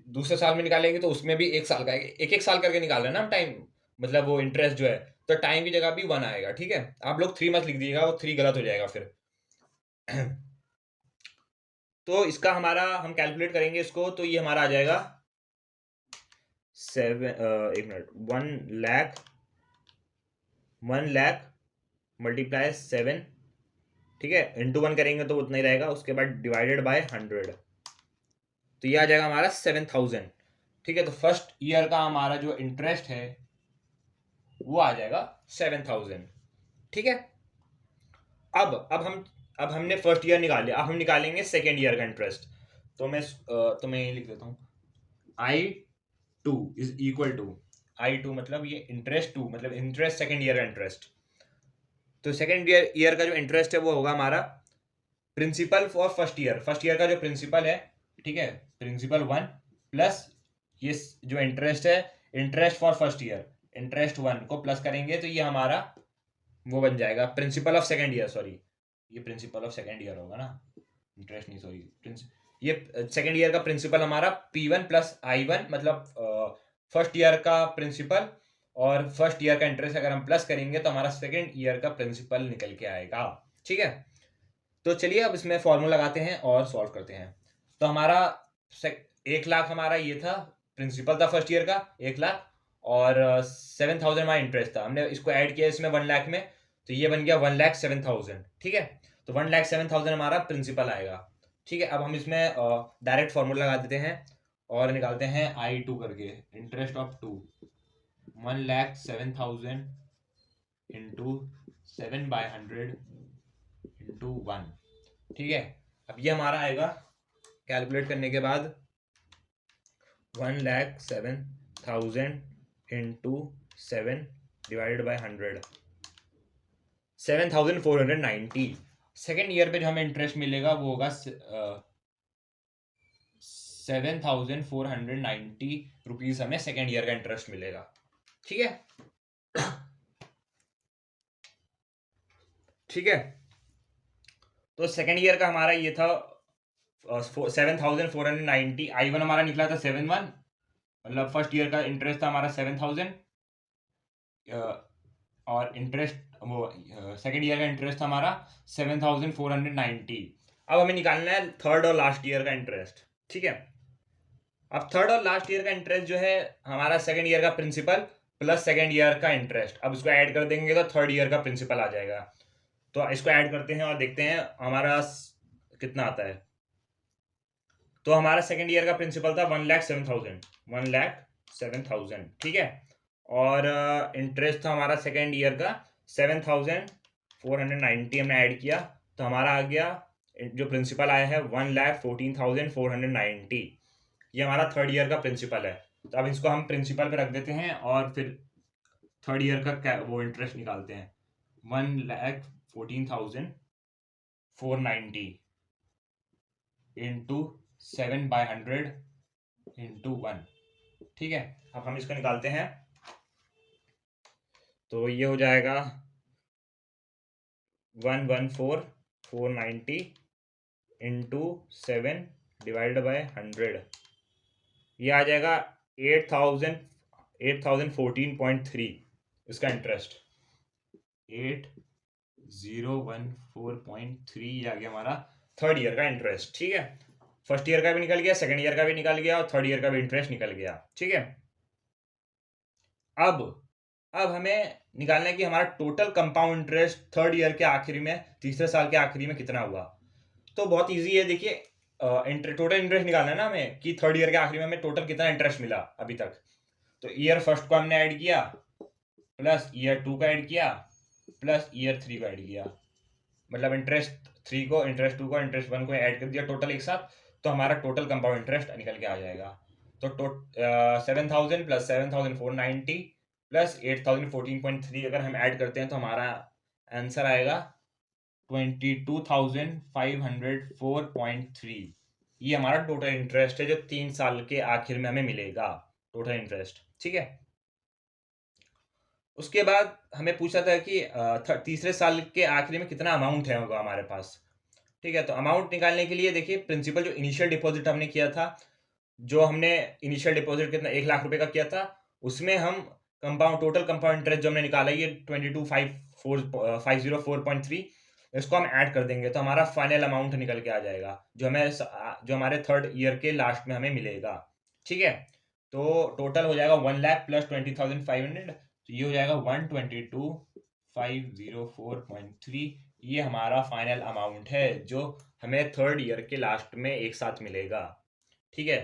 दूसरे साल में निकालेंगे तो उसमें भी 1 साल का आएगा, एक साल करके निकाल रहे हैं ना हम टाइम, मतलब वो इंटरेस्ट जो है, तो टाइम की जगह भी 1 आएगा, ठीक है। आप लोग 3 मत लिख दीजिएगा, वो 3 गलत हो जाएगा फिर। तो इसका हमारा हम कैलकुलेट करेंगे इसको, तो ये हमारा आ जाएगा 1 लाख मल्टीप्लाई 7, ठीक है, इंटू 1 करेंगे तो उतना ही रहेगा, उसके बाद डिवाइडेड बाय 100, तो ये आ जाएगा हमारा 7,000, ठीक है। तो फर्स्ट ईयर का हमारा जो इंटरेस्ट है वो आ जाएगा 7,000, ठीक है। अब हमने फर्स्ट ईयर निकाल लिया, अब हम निकालेंगे सेकेंड ईयर का इंटरेस्ट। तो मैं ये लिख देता हूँ, I2 is equal to, I2 मतलब ये इंटरेस्ट 2 मतलब इंटरेस्ट सेकेंड ईयर का इंटरेस्ट। तो सेकेंड ईयर का जो इंटरेस्ट है वो होगा हमारा प्रिंसिपल फॉर फर्स्ट ईयर का जो प्रिंसिपल है, ठीक है, प्रिंसिपल 1 प्लस ये जो इंटरेस्ट है, interest for first year, interest 1 को प्लस करेंगे तो ये हमारा वो बन जाएगा principle of second year, sorry ये प्रिंसिपल ऑफ सेकेंड ईयर होगा ना, इंटरेस्ट नहीं, सॉरी ये सेकेंड ईयर का प्रिंसिपल हमारा P1 प्लस I1 मतलब फर्स्ट ईयर का प्रिंसिपल और फर्स्ट ईयर का इंटरेस्ट अगर हम प्लस करेंगे तो हमारा सेकेंड ईयर का प्रिंसिपल निकल के आएगा। ठीक है, तो चलिए अब इसमें फॉर्मूला लगाते हैं और सॉल्व करते हैं। तो हमारा 1 लाख हमारा ये था, प्रिंसिपल था फर्स्ट ईयर का 1 लाख, और 7,000 हमारा इंटरेस्ट था। हमने इसको ऐड किया इसमें 1 लाख में, तो ये बन गया 1,07,000। ठीक है, तो 1,07,000 हमारा प्रिंसिपल आएगा। ठीक है, अब हम इसमें डायरेक्ट फॉर्मूला लगा देते हैं और निकालते हैं I2 करके, इंटरेस्ट ऑफ 2 1,07,000 इंटू 7/100 इंटू 1। ठीक है, अब ये हमारा आएगा कैलकुलेट करने के बाद 1,07,000 into 7 divided by 100, 7,490। Second year पे जो हमें इंटरेस्ट मिलेगा वो होगा 7,490 रुपीज हमें सेकेंड ईयर का इंटरेस्ट मिलेगा। ठीक है, ठीक है, तो सेकेंड ईयर का हमारा ये था 7,490, I1 हमारा निकला था 7,1 मतलब फर्स्ट ईयर का इंटरेस्ट था हमारा 7,000 और इंटरेस्ट वो सेकेंड ईयर का इंटरेस्ट था हमारा 7,490। अब हमें निकालना है थर्ड और लास्ट ईयर का इंटरेस्ट। ठीक है, अब थर्ड और लास्ट ईयर का इंटरेस्ट जो है हमारा सेकेंड ईयर का प्रिंसिपल प्लस सेकेंड ईयर का इंटरेस्ट, अब इसको ऐड कर देंगे तो थर्ड ईयर का प्रिंसिपल आ जाएगा। तो इसको ऐड करते हैं और देखते हैं हमारा कितना आता है। तो हमारा सेकेंड ईयर का प्रिंसिपल था 1,07,000। ठीक है, और इंटरेस्ट था हमारा सेकेंड ईयर का 7,490, हमने ऐड किया तो हमारा आ गया जो प्रिंसिपल आया है 1,14,490। ये हमारा थर्ड ईयर का प्रिंसिपल है। तो अब इसको हम प्रिंसिपल पे रख देते हैं और फिर थर्ड ईयर का वो इंटरेस्ट निकालते हैं, 1,14,490 इंटू 7/100 इंटू 1। ठीक है, अब हम इसको निकालते हैं तो ये हो जाएगा 1,14,490 इंटू 7 डिवाइडेड बाय 100, ये आ जाएगा 8,014.3 इसका इंटरेस्ट, 8,014.3 ये आ गया हमारा थर्ड ईयर का इंटरेस्ट। ठीक है, फर्स्ट ईयर का भी निकल गया, सेकंड ईयर का भी निकल गया और थर्ड ईयर का भी इंटरेस्ट निकल गया। ठीक है, अब हमें निकालना है कि हमारा total compound interest third year के आखिरी में, तीसरे साल के आखिरी में कितना हुआ। तो बहुत इजी है, देखिए टोटल इंटरेस्ट निकालना है ना हमें कि थर्ड ईयर के आखिरी में हमें टोटल कितना इंटरेस्ट मिला अभी तक। तो ईयर फर्स्ट को हमने ऐड किया प्लस ईयर 2 का ऐड किया प्लस ईयर 3 को ऐड किया, मतलब इंटरेस्ट 3 को, इंटरेस्ट 2 को, इंटरेस्ट 1 को ऐड कर दिया टोटल एक साथ, तो हमारा टोटल कंपाउंड इंटरेस्ट निकल के आ जाएगा। तो 7,000 प्लस 7,490 प्लस 8,014.3 अगर हम ऐड करते हैं तो हमारा आंसर आएगा 22,504.3। ये हमारा टोटल इंटरेस्ट है जो 3 साल के आखिर में हमें मिलेगा, टोटल इंटरेस्ट। ठीक है, उसके बाद हमें पूछा था कि तीसरे साल के आखिरी में कितना अमाउंट है होगा हमारे पास। ठीक है, तो अमाउंट निकालने के लिए देखिए प्रिंसिपल जो इनिशियल डिपॉजिट हमने किया था, जो हमने इनिशियल डिपॉजिट कितना 1 लाख रुपए का किया था, उसमें हम कंपाउंड टोटल कंपाउंड इंटरेस्ट जो हमने निकाला ये 22,504.3, इसको हम ऐड कर देंगे तो हमारा फाइनल अमाउंट निकल के आ जाएगा जो हमारे थर्ड ईयर के लास्ट में हमें मिलेगा। ठीक है, तो टोटल हो जाएगा 1,00,000 प्लस 20,500, तो ये हो जाएगा 122,504.3। ये हमारा फाइनल अमाउंट है जो हमें थर्ड ईयर के लास्ट में एक साथ मिलेगा। ठीक है,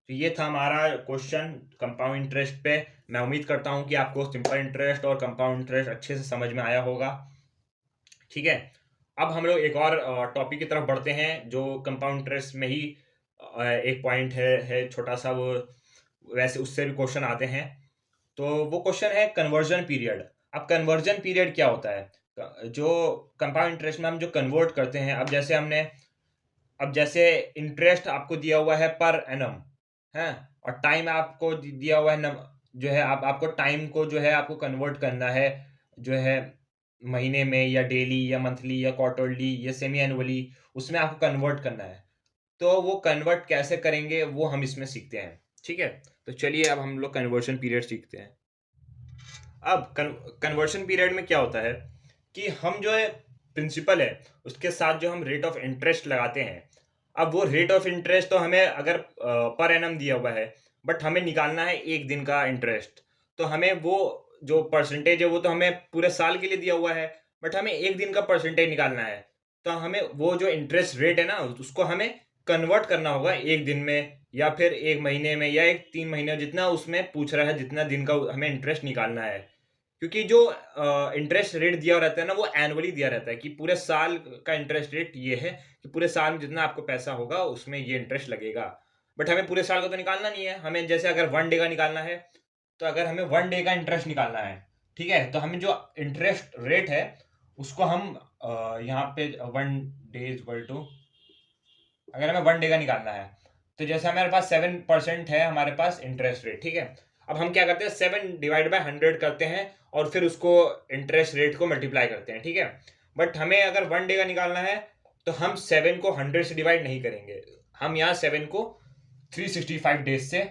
तो ये था हमारा क्वेश्चन कंपाउंड इंटरेस्ट पे। मैं उम्मीद करता हूँ कि आपको सिंपल इंटरेस्ट और कंपाउंड इंटरेस्ट अच्छे से समझ में आया होगा। ठीक है, अब हम लोग एक और टॉपिक की तरफ बढ़ते हैं जो कंपाउंड इंटरेस्ट में ही एक पॉइंट है छोटा सा वो, वैसे उससे भी क्वेश्चन आते हैं। तो वो क्वेश्चन है कन्वर्जन पीरियड। अब कन्वर्जन पीरियड क्या होता है? जो कंपाउंड इंटरेस्ट में हम जो कन्वर्ट करते हैं, अब जैसे इंटरेस्ट आपको दिया हुआ है पर एनम है, और टाइम आपको दिया हुआ है जो है आपको टाइम को जो है आपको कन्वर्ट करना है, जो है महीने में या डेली या मंथली या क्वार्टरली या सेमी एनुअली, उसमें आपको कन्वर्ट करना है। तो वो कन्वर्ट कैसे करेंगे वो हम इसमें सीखते हैं। ठीक है, तो चलिए अब हम लोग कन्वर्शन पीरियड सीखते हैं। अब कन्वर्शन पीरियड में क्या होता है कि हम जो है प्रिंसिपल है उसके साथ जो हम रेट ऑफ इंटरेस्ट लगाते हैं। अब वो रेट ऑफ इंटरेस्ट तो हमें अगर पर एनम दिया हुआ है, बट हमें निकालना है एक दिन का इंटरेस्ट, तो हमें वो जो परसेंटेज है वो तो हमें पूरे साल के लिए दिया हुआ है, बट हमें एक दिन का परसेंटेज निकालना है। तो हमें वो जो इंटरेस्ट रेट है ना उसको हमें कन्वर्ट करना होगा एक दिन में या फिर एक महीने में या एक 3 महीने, जितना उसमें पूछ रहा है जितना दिन का हमें इंटरेस्ट निकालना है। क्योंकि जो इंटरेस्ट रेट दिया रहता है ना वो एनुअली दिया रहता है कि पूरे साल का इंटरेस्ट रेट ये है कि पूरे साल में जितना आपको पैसा होगा उसमें ये इंटरेस्ट लगेगा। बट हमें पूरे साल का तो निकालना नहीं है, हमें जैसे अगर 1 डे का निकालना है, तो अगर हमें 1 डे का इंटरेस्ट निकालना है, ठीक है, तो हमें जो इंटरेस्ट रेट है उसको हम यहाँ पे 1 डे इक्वल टू, अगर हमें 1 डे का निकालना है तो जैसे हमारे पास 7% है हमारे पास इंटरेस्ट रेट, ठीक है। अब हम क्या करते हैं 7/100 करते हैं और फिर उसको इंटरेस्ट रेट को मल्टीप्लाई करते हैं, ठीक है। बट हमें अगर 1 डे का निकालना है तो हम 7 को 100 से डिवाइड नहीं करेंगे, हम यहाँ 7 को 365 डेज से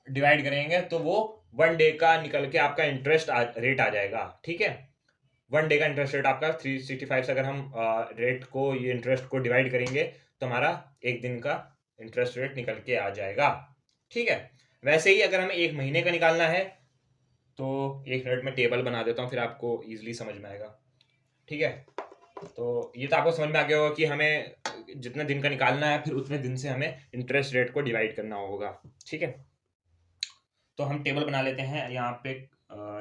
डिवाइड करेंगे, तो वो 1 डे का निकल के आपका इंटरेस्ट रेट आ जाएगा, ठीक है। 1 डे का इंटरेस्ट रेट आपका 365 से अगर हम रेट को ये इंटरेस्ट को डिवाइड करेंगे तो हमारा एक दिन का इंटरेस्ट रेट निकल के आ जाएगा, ठीक है। वैसे ही अगर हमें एक महीने का निकालना है तो एक मिनट में टेबल बना देता हूँ फिर आपको इजीली समझ में आएगा, ठीक है। तो ये तो आपको समझ में आ गया होगा कि हमें जितने दिन का निकालना है फिर उतने दिन से हमें इंटरेस्ट रेट को डिवाइड करना होगा, ठीक है। तो हम टेबल बना लेते हैं, यहाँ पे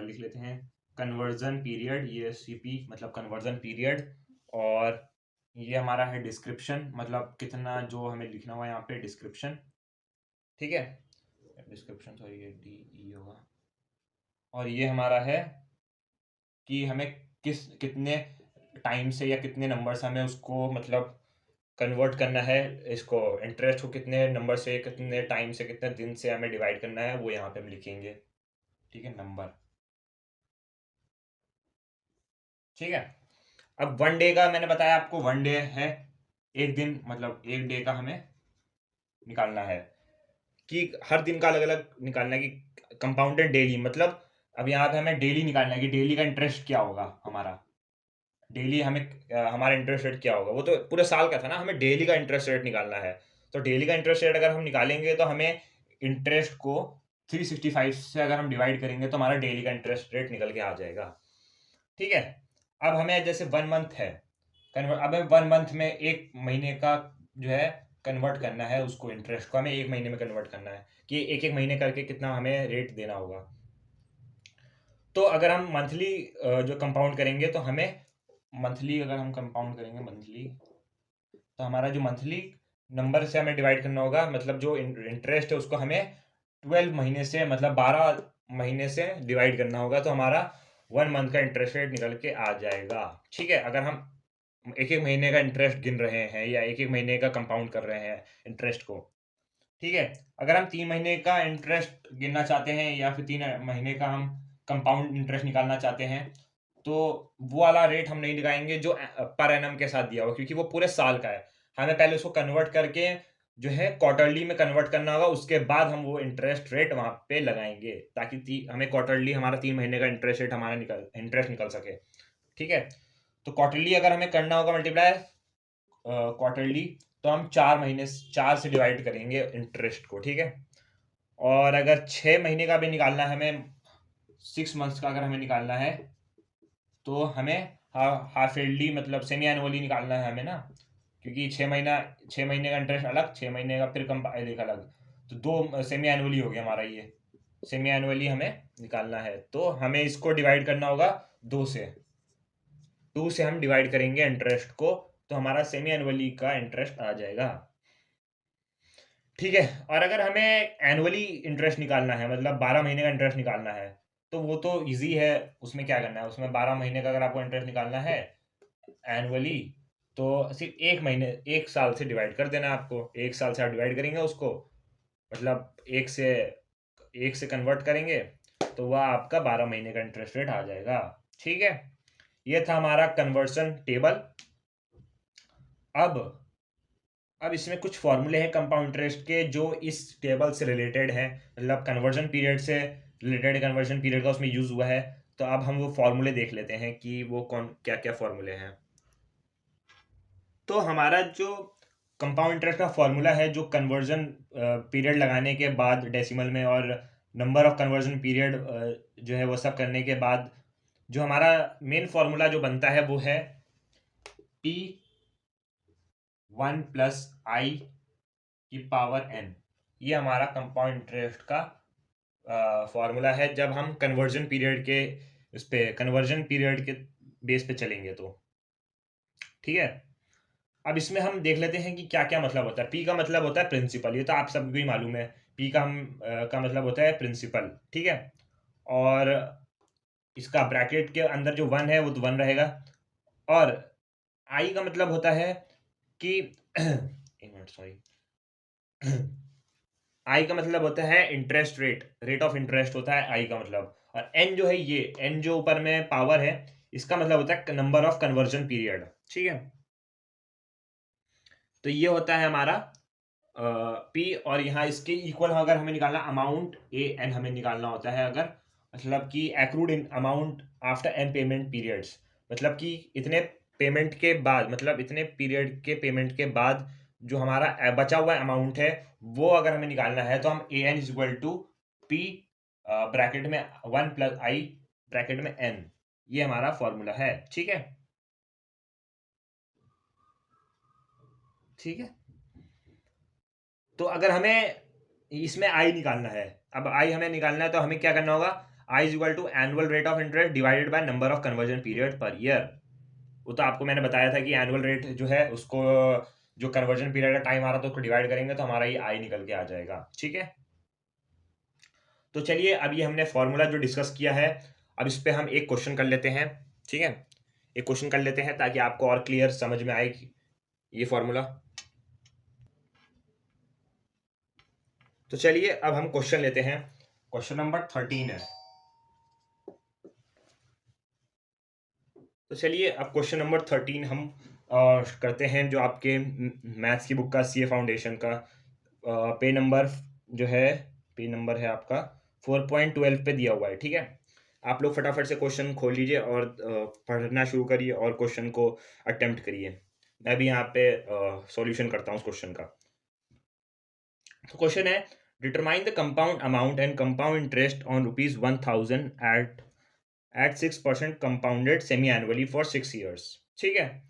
लिख लेते हैं कन्वर्जन पीरियड, ये सीपी मतलब कन्वर्जन पीरियड, और ये हमारा है डिस्क्रिप्शन, मतलब कितना जो हमें लिखना हुआ यहाँ पे डिस्क्रिप्शन, ठीक है। डिस्क्रिप्शन सॉरी ये डी ई होगा, और ये हमारा है कि हमें कितने टाइम से या कितने नंबर से हमें उसको मतलब कन्वर्ट करना है, इसको इंटरेस्ट को कितने नंबर से कितने टाइम से कितने दिन से हमें डिवाइड करना है, वो यहाँ पे हम लिखेंगे, ठीक है, नंबर, ठीक है। अब 1 डे का मैंने बताया आपको, 1 डे है एक दिन, मतलब एक डे का हमें निकालना है कि हर दिन का अलग अलग निकालना है कि कंपाउंडेड डेली, मतलब अब यहाँ पे हमें डेली निकालना है कि डेली का इंटरेस्ट क्या होगा हमारा, डेली हमें हमारा इंटरेस्ट रेट क्या होगा, वो तो पूरे साल का था ना, हमें डेली का इंटरेस्ट रेट निकालना है। तो डेली का इंटरेस्ट रेट अगर हम निकालेंगे तो हमें इंटरेस्ट को 365 से अगर हम डिवाइड करेंगे तो हमारा डेली का इंटरेस्ट रेट निकल के आ जाएगा, ठीक है। अब हमें जैसे 1 मंथ है, कन्वर्ट, अब हमें 1 मंथ में एक महीने का जो है कन्वर्ट करना है, उसको इंटरेस्ट को हमें एक महीने में कन्वर्ट करना है कि एक एक महीने करके कितना हमें रेट देना होगा। तो अगर हम मंथली जो कंपाउंड करेंगे तो हमें मंथली, अगर हम कंपाउंड करेंगे मंथली तो हमारा जो मंथली नंबर से हमें डिवाइड करना होगा, मतलब जो इंटरेस्ट है उसको हमें 12 महीने से, मतलब 12 महीने से डिवाइड करना होगा, तो हमारा 1 मंथ का इंटरेस्ट रेट निकल के आ जाएगा, ठीक है। अगर हम एक एक महीने का इंटरेस्ट गिन रहे हैं या एक एक महीने का कंपाउंड कर रहे हैं इंटरेस्ट को, ठीक है। अगर हम 3 महीने का इंटरेस्ट गिनना चाहते हैं या फिर 3 महीने का हम कंपाउंड इंटरेस्ट निकालना चाहते हैं, तो वो वाला रेट हम नहीं लगाएंगे जो पर एनम के साथ दिया हुआ, क्योंकि वो पूरे साल का है। हमें पहले उसको कन्वर्ट करके जो है क्वार्टरली में कन्वर्ट करना होगा, उसके बाद हम वो इंटरेस्ट रेट वहाँ पे लगाएंगे ताकि हमें क्वार्टरली हमारा 3 महीने का इंटरेस्ट रेट हमारा इंटरेस्ट निकल सके, ठीक है। तो क्वार्टरली अगर हमें करना होगा मल्टीप्लाई क्वार्टरली, तो हम 4 महीने 4 से डिवाइड करेंगे इंटरेस्ट को, ठीक है। और अगर 6 महीने का भी निकालना है हमें, 6 मंथ्स का अगर हमें निकालना है तो हमें हाफ ईयरली मतलब सेमी एनुअली निकालना है हमें ना, क्योंकि 6 महीने का इंटरेस्ट अलग, 6 महीने का फिर एक अलग, तो 2 सेमी एनुअली हो गया हमारा, ये सेमी एनुअली हमें निकालना है, तो हमें इसको डिवाइड करना होगा 2 से, 2 से हम डिवाइड करेंगे इंटरेस्ट को, तो हमारा सेमी एनुअली का इंटरेस्ट आ जाएगा। ठीक है, और अगर हमें एनुअली इंटरेस्ट निकालना है, मतलब 12 महीने का इंटरेस्ट निकालना है, तो वो तो इजी है। उसमें क्या करना है, उसमें 12 महीने का अगर आपको इंटरेस्ट निकालना है एनुअली, तो सिर्फ 1 साल से डिवाइड कर देना है आपको। 1 साल से आप डिवाइड करेंगे उसको, मतलब एक से कन्वर्ट करेंगे, तो वह आपका 12 महीने का इंटरेस्ट रेट आ जाएगा। ठीक है, ये था हमारा कन्वर्सन टेबल। अब इसमें कुछ फॉर्मूले हैं कंपाउंड इंटरेस्ट के जो इस टेबल से रिलेटेड हैं, मतलब कन्वर्जन पीरियड से रिलेटेड, कन्वर्जन पीरियड का उसमें यूज हुआ है। तो अब हम वो फॉर्मूले देख लेते हैं कि वो क्या क्या फॉर्मूले हैं। तो हमारा जो कंपाउंड इंटरेस्ट का फॉर्मूला है, जो कन्वर्जन पीरियड लगाने के बाद डेसिमल में और नंबर ऑफ कन्वर्जन पीरियड जो है वो सब करने के बाद जो हमारा मेन फॉर्मूला जो बनता है वो है P 1 प्लस आई की पावर n। ये हमारा कंपाउंड इंटरेस्ट का फॉर्मूला है जब हम कन्वर्जन पीरियड के कन्वर्जन पीरियड के बेस पे चलेंगे तो। ठीक है, अब इसमें हम देख लेते हैं कि क्या क्या मतलब होता है। पी का मतलब होता है प्रिंसिपल, ये तो आप सबको ही मालूम है। पी का मतलब होता है प्रिंसिपल। ठीक है, और इसका ब्रैकेट के अंदर जो 1 है वो तो 1 रहेगा। और आई का मतलब होता है कि एक मिनट, सॉरी आई का मतलब होता है इंटरेस्ट रेट ऑफ इंटरेस्ट होता है आई का मतलब। और एन जो है, ये एन जो ऊपर में पावर है, इसका मतलब होता है नंबर ऑफ कन्वर्जन पीरियड। ठीक है, तो ये होता है हमारा पी। और यहाँ इसके इक्वल अगर हमें निकालना अमाउंट ए एन हमें निकालना होता है, अगर मतलब कि accrued in amount after N payment periods, मतलब कि इतने पेमेंट के बाद, मतलब इतने पीरियड के पेमेंट के बाद जो हमारा बचा हुआ अमाउंट है वो अगर हमें निकालना है, तो हम A N is equal to P bracket में 1 प्लस आई ब्रैकेट में एन, ये हमारा फॉर्मूला है। ठीक है, ठीक है। तो अगर हमें इसमें आई निकालना है, अब आई हमें निकालना है, तो हमें क्या करना होगा, I is equal to annual rate of interest divided by number of conversion period per year. वो तो आपको मैंने बताया था कि एनुअल रेट जो है उसको, जो कन्वर्जन पीरियड का टाइम आ रहा था उसको डिवाइड करेंगे तो हमारा ये आई निकल के आ जाएगा। ठीक है, तो चलिए अब ये हमने फॉर्मूला जो डिस्कस किया है, अब इस पे हम एक क्वेश्चन कर लेते हैं। ठीक है, एक क्वेश्चन कर लेते हैं ताकि आपको और क्लियर समझ में आए कि ये फॉर्मूला। तो चलिए अब हम क्वेश्चन लेते हैं। क्वेश्चन नंबर 13 है। तो चलिए अब क्वेश्चन नंबर 13 हम करते हैं, जो आपके मैथ्स की बुक का सीए फाउंडेशन का पे नंबर जो है, पे नंबर है आपका 4.12 पे दिया हुआ है। ठीक है, आप लोग फटाफट से क्वेश्चन खोल लीजिए और पढ़ना शुरू करिए और क्वेश्चन को अटेम्प्ट करिए। मैं भी यहाँ पे सॉल्यूशन करता हूँ उस क्वेश्चन का। तो क्वेश्चन है, determine the compound amount and compound interest on ₹1000 at 6% compounded semi annually for 6 years. ठीक है,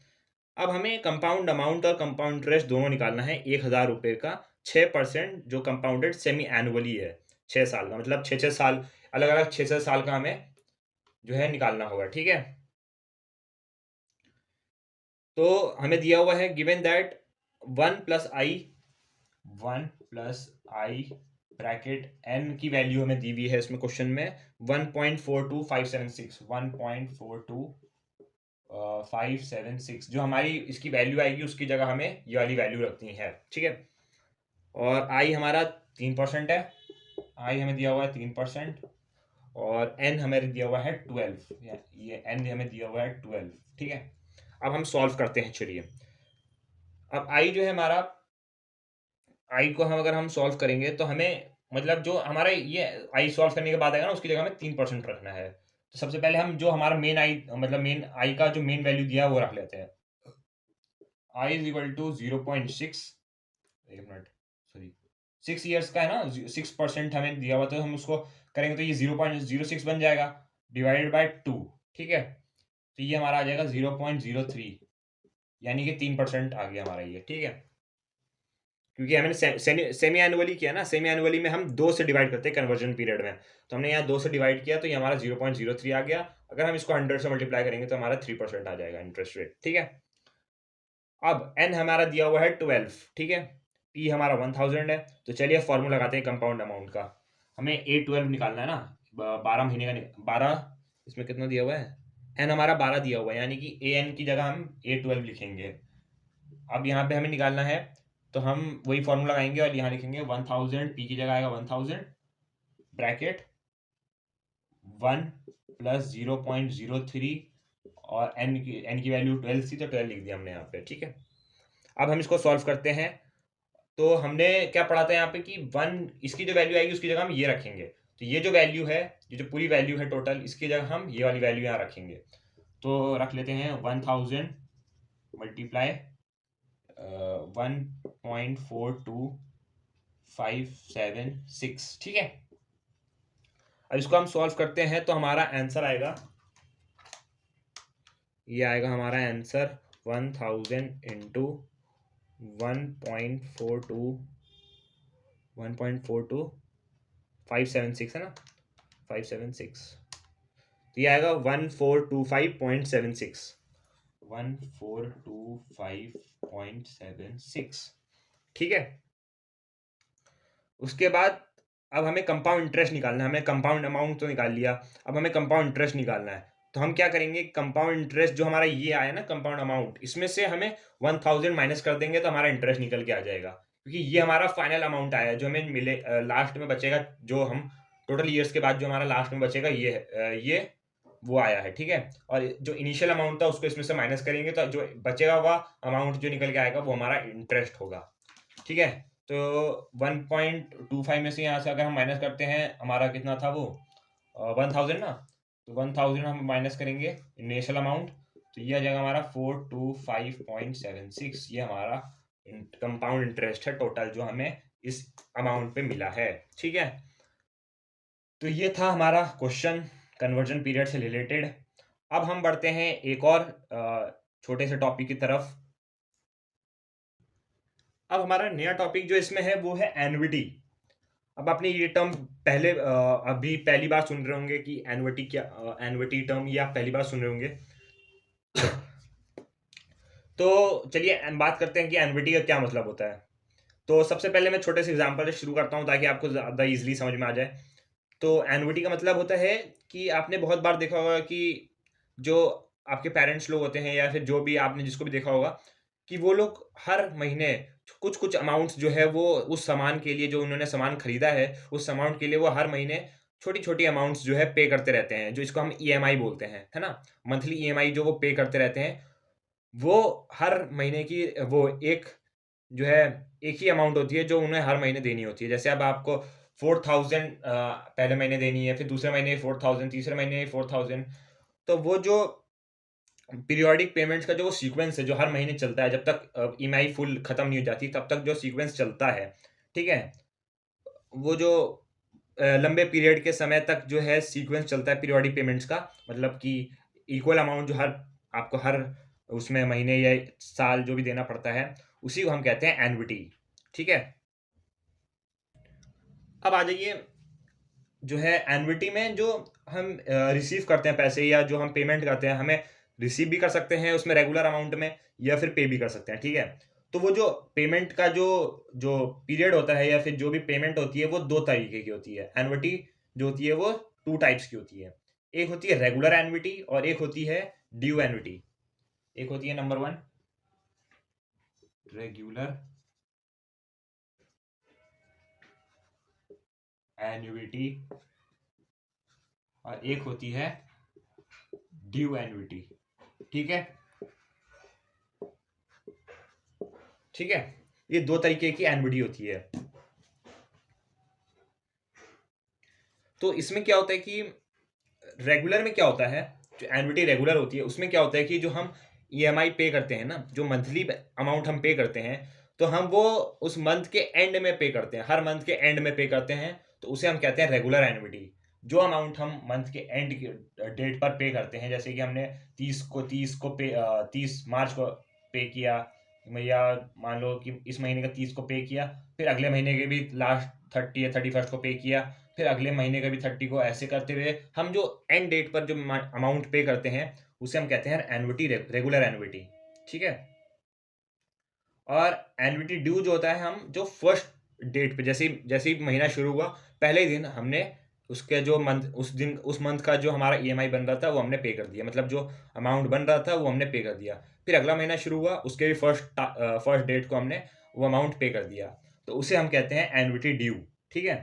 अब हमें कंपाउंड अमाउंट और कंपाउंड इंटरेस्ट दोनों निकालना है। 1000 रुपये का 6% जो कंपाउंडेड सेमी एनुअली है, 6 साल का, मतलब 6 6 साल, अलग अलग 6 6 साल का हमें जो है निकालना होगा। ठीक है, तो हमें दिया हुआ है given that 1 plus I bracket n की वैल्यू हमें दी हुई है इसमें क्वेश्चन में 1.42576, 1.42576 जो हमारी इसकी वैल्यू आएगी उसकी जगह हमें ये वाली वैल्यू रखनी है। ठीक है, और आई हमारा 3% है, आई हमें दिया हुआ है 3%, और एन हमें दिया हुआ है 12, ये एन हमें दिया हुआ है 12। ठीक है, अब हम सॉल्व करते हैं। चलिए, अब आई जो है हमारा, आई को हम अगर हम सॉल्व करेंगे तो हमें, मतलब जो हमारा ये आई सॉल्व करने के बाद आएगा ना, उसकी जगह हमें 3% रखना है। तो सबसे पहले हम जो हमारा मेन आई, मतलब मेन आई का जो मेन वैल्यू दिया है वो रख लेते हैं। आई इज इक्वल टू 0.6, एक मिनट, सॉरी, 6 ईयर्स का है ना, 6% हमें दिया हुआ, तो हम उसको करेंगे तो ये 0.06 बन जाएगा डिवाइडेड बाय 2। ठीक है, तो ये हमारा आ जाएगा 0.03, यानी कि 3% आ गया हमारा ये। ठीक है, क्योंकि हमने सेमी एनुअली किया ना, सेमी एनुअली में हम 2 से डिवाइड करते हैं कन्वर्जन पीरियड में, तो हमने यहाँ 2 से डिवाइड किया तो ये हमारा 0.03 आ गया, अगर हम इसको 100 से मल्टीप्लाई करेंगे तो हमारा 3% आ जाएगा इंटरेस्ट रेट, ठीक है। अब n हमारा दिया हुआ है 12, ठीक है। p हमारा 1000 है, तो चलिए फॉर्मूला लगाते हैं कंपाउंड अमाउंट का। हमें A12 निकालना है ना, 12 महीने का 12, इसमें कितना दिया हुआ है, n हमारा 12 दिया हुआ है, यानी कि an की जगह हम A12 लिखेंगे। अब यहाँ पे हमें निकालना है, तो हम वही फॉर्मूला लगाएंगे और यहाँ लिखेंगे 1000, p की जगह आएगा 1000 ब्रैकेट 1 प्लस 0.03 और n की वैल्यू 12 थी, तो 12 लिख दिया हमने यहाँ पे, ठीक है। अब हम इसको सॉल्व करते हैं, तो हमने क्या पढ़ा था यहाँ पे कि 1, इसकी जो वैल्यू आएगी उसकी जगह हम ये रखेंगे, तो ये जो वैल्यू है, ये जो पूरी वैल्यू है टोटल, इसकी जगह हम ये वाली वैल्यू यहाँ रखेंगे। तो रख लेते हैं 1000 मल्टीप्लाई 1.42576, ठीक है। अब इसको हम सॉल्व करते हैं, तो हमारा आंसर आएगा, ये आएगा हमारा आंसर 1000 इंटू 1.42576 है ना, 576, तो ये आएगा 1425.76, 1425.76, ठीक है। उसके बाद अब हमें कंपाउंड इंटरेस्ट निकालना है, हमने कंपाउंड अमाउंट तो निकाल लिया, अब हमें कंपाउंड इंटरेस्ट निकालना है। तो हम क्या करेंगे, कंपाउंड इंटरेस्ट जो हमारा ये आया ना कंपाउंड अमाउंट, इसमें से हमें 1000 माइनस कर देंगे तो हमारा इंटरेस्ट निकल के आ जाएगा, क्योंकि ये हमारा फाइनल अमाउंट आया जो हमें मिले, लास्ट में बचेगा, जो हम टोटल ईयर्स के बाद जो हमारा लास्ट में बचेगा ये वो आया है, ठीक है। और जो इनिशियल अमाउंट था उसको इसमें से माइनस करेंगे, तो जो बचेगा हुआ अमाउंट जो निकल के आएगा वो हमारा इंटरेस्ट होगा, ठीक है। तो 1.25 में से यहाँ से अगर हम माइनस करते हैं, हमारा कितना था वो 1000 ना, तो 1000 हम माइनस करेंगे इनिशियल अमाउंट, तो ये आ जाएगा हमारा 425.76, ये हमारा कंपाउंड इंटरेस्ट है टोटल जो हमें इस अमाउंट पे मिला है, ठीक है। तो ये था हमारा क्वेश्चन कन्वर्जन पीरियड से रिलेटेड। अब हम बढ़ते हैं एक और छोटे से टॉपिक की तरफ। अब हमारा नया टॉपिक जो इसमें है वो है एन्युटी। अब आपने ये टर्म पहले अभी पहली बार सुन रहे होंगे कि एन्युटी क्या, एन्युटी टर्म ये आप पहली बार सुन रहे होंगे। तो चलिए बात करते हैं कि एन्युटी का क्या मतलब होता है। तो सबसे पहले मैं छोटे से एग्जांपल से शुरू करता हूँ ताकि आपको ज़्यादा इजीली समझ में आ जाए। तो एन्युटी का मतलब होता है कि आपने बहुत बार देखा होगा कि जो आपके पेरेंट्स लोग होते हैं या फिर जो भी आपने जिसको भी देखा होगा कि वो लोग हर महीने कुछ-कुछ अमाउंट्स जो है वो उस सामान के लिए, जो उन्होंने सामान खरीदा है, उस अमाउंट के लिए वो हर महीने छोटी-छोटी अमाउंट्स जो है पे करते रहते हैं, जो इसको हम ईएमआई बोलते हैं, है ना? मंथली ईएमआई जो वो पे करते रहते हैं, वो हर महीने की वो एक जो है एक ही अमाउंट होती है जो उन्हें हर महीने देनी होती है। जैसे अब आपको 4000 पहले महीने देनी है, फिर दूसरे महीने 4000, तीसरे महीने 4000, तो वो जो पीरियोडिक पेमेंट्स का जो वो सीक्वेंस है जो हर महीने चलता है, जब तक ईएमआई फुल खत्म नहीं हो जाती तब तक जो सीक्वेंस चलता है, ठीक है। वो जो लंबे पीरियड के समय तक जो है सीक्वेंस चलता है पीरियोडिक पेमेंट्स का, मतलब कि इक्वल अमाउंट जो आपको हर उसमें महीने या साल जो भी देना पड़ता है, उसी को हम कहते हैं एन्युटी, ठीक है। अब आ जाइए, जो है एन्युटी में जो हम रिसीव करते हैं पैसे या जो हम पेमेंट करते हैं, हमें रिसीव भी कर सकते हैं उसमें रेगुलर अमाउंट में, या फिर पे भी कर सकते हैं, ठीक है। तो वो जो पेमेंट का जो जो पीरियड होता है या फिर जो भी पेमेंट होती है वो दो तरीके की होती है। एन्युटी जो होती है वो टू टाइप्स की होती है। एक होती है रेगुलर एन्युटी और एक होती है ड्यू एन्युटी। एक होती है नंबर 1 रेगुलर एन्युटी और एक होती है ड्यू एन्युटी, ठीक है। ठीक है, ये दो तरीके की एन्युटी होती है। तो इसमें क्या होता है कि रेगुलर में क्या होता है, जो एन्युटी रेगुलर होती है उसमें क्या होता है कि जो हम ईएमआई पे करते हैं ना, जो मंथली अमाउंट हम पे करते हैं, तो हम वो उस मंथ के एंड में पे करते हैं, हर मंथ के एंड में पे करते हैं, तो उसे हम कहते हैं रेगुलर एन्युटी। जो अमाउंट हम मंथ के एंड के डेट पर पे करते हैं, जैसे कि हमने 30 मार्च को पे किया, या मान लो कि इस महीने का 30 को पे किया, फिर अगले महीने के भी लास्ट 30 या 31 को पे किया, फिर अगले महीने का भी 30 को, ऐसे करते हुए हम जो एंड डेट पर जो अमाउंट पे करते हैं उसे हम कहते हैं एन्युटी, रेगुलर एन्युटी। ठीक है। और एन्युटी ड्यू जो होता है, हम जो फर्स्ट डेट पे, जैसे जैसे ही महीना शुरू हुआ पहले ही दिन हमने उसके जो मंथ, उस मंथ का जो हमारा ईएमआई बन रहा था वो हमने पे कर दिया, मतलब जो अमाउंट बन रहा था वो हमने पे कर दिया। फिर अगला महीना शुरू हुआ, उसके भी फर्स्ट डेट को हमने वो अमाउंट पे कर दिया, तो उसे हम कहते हैं एन्युटी ड्यू। ठीक है।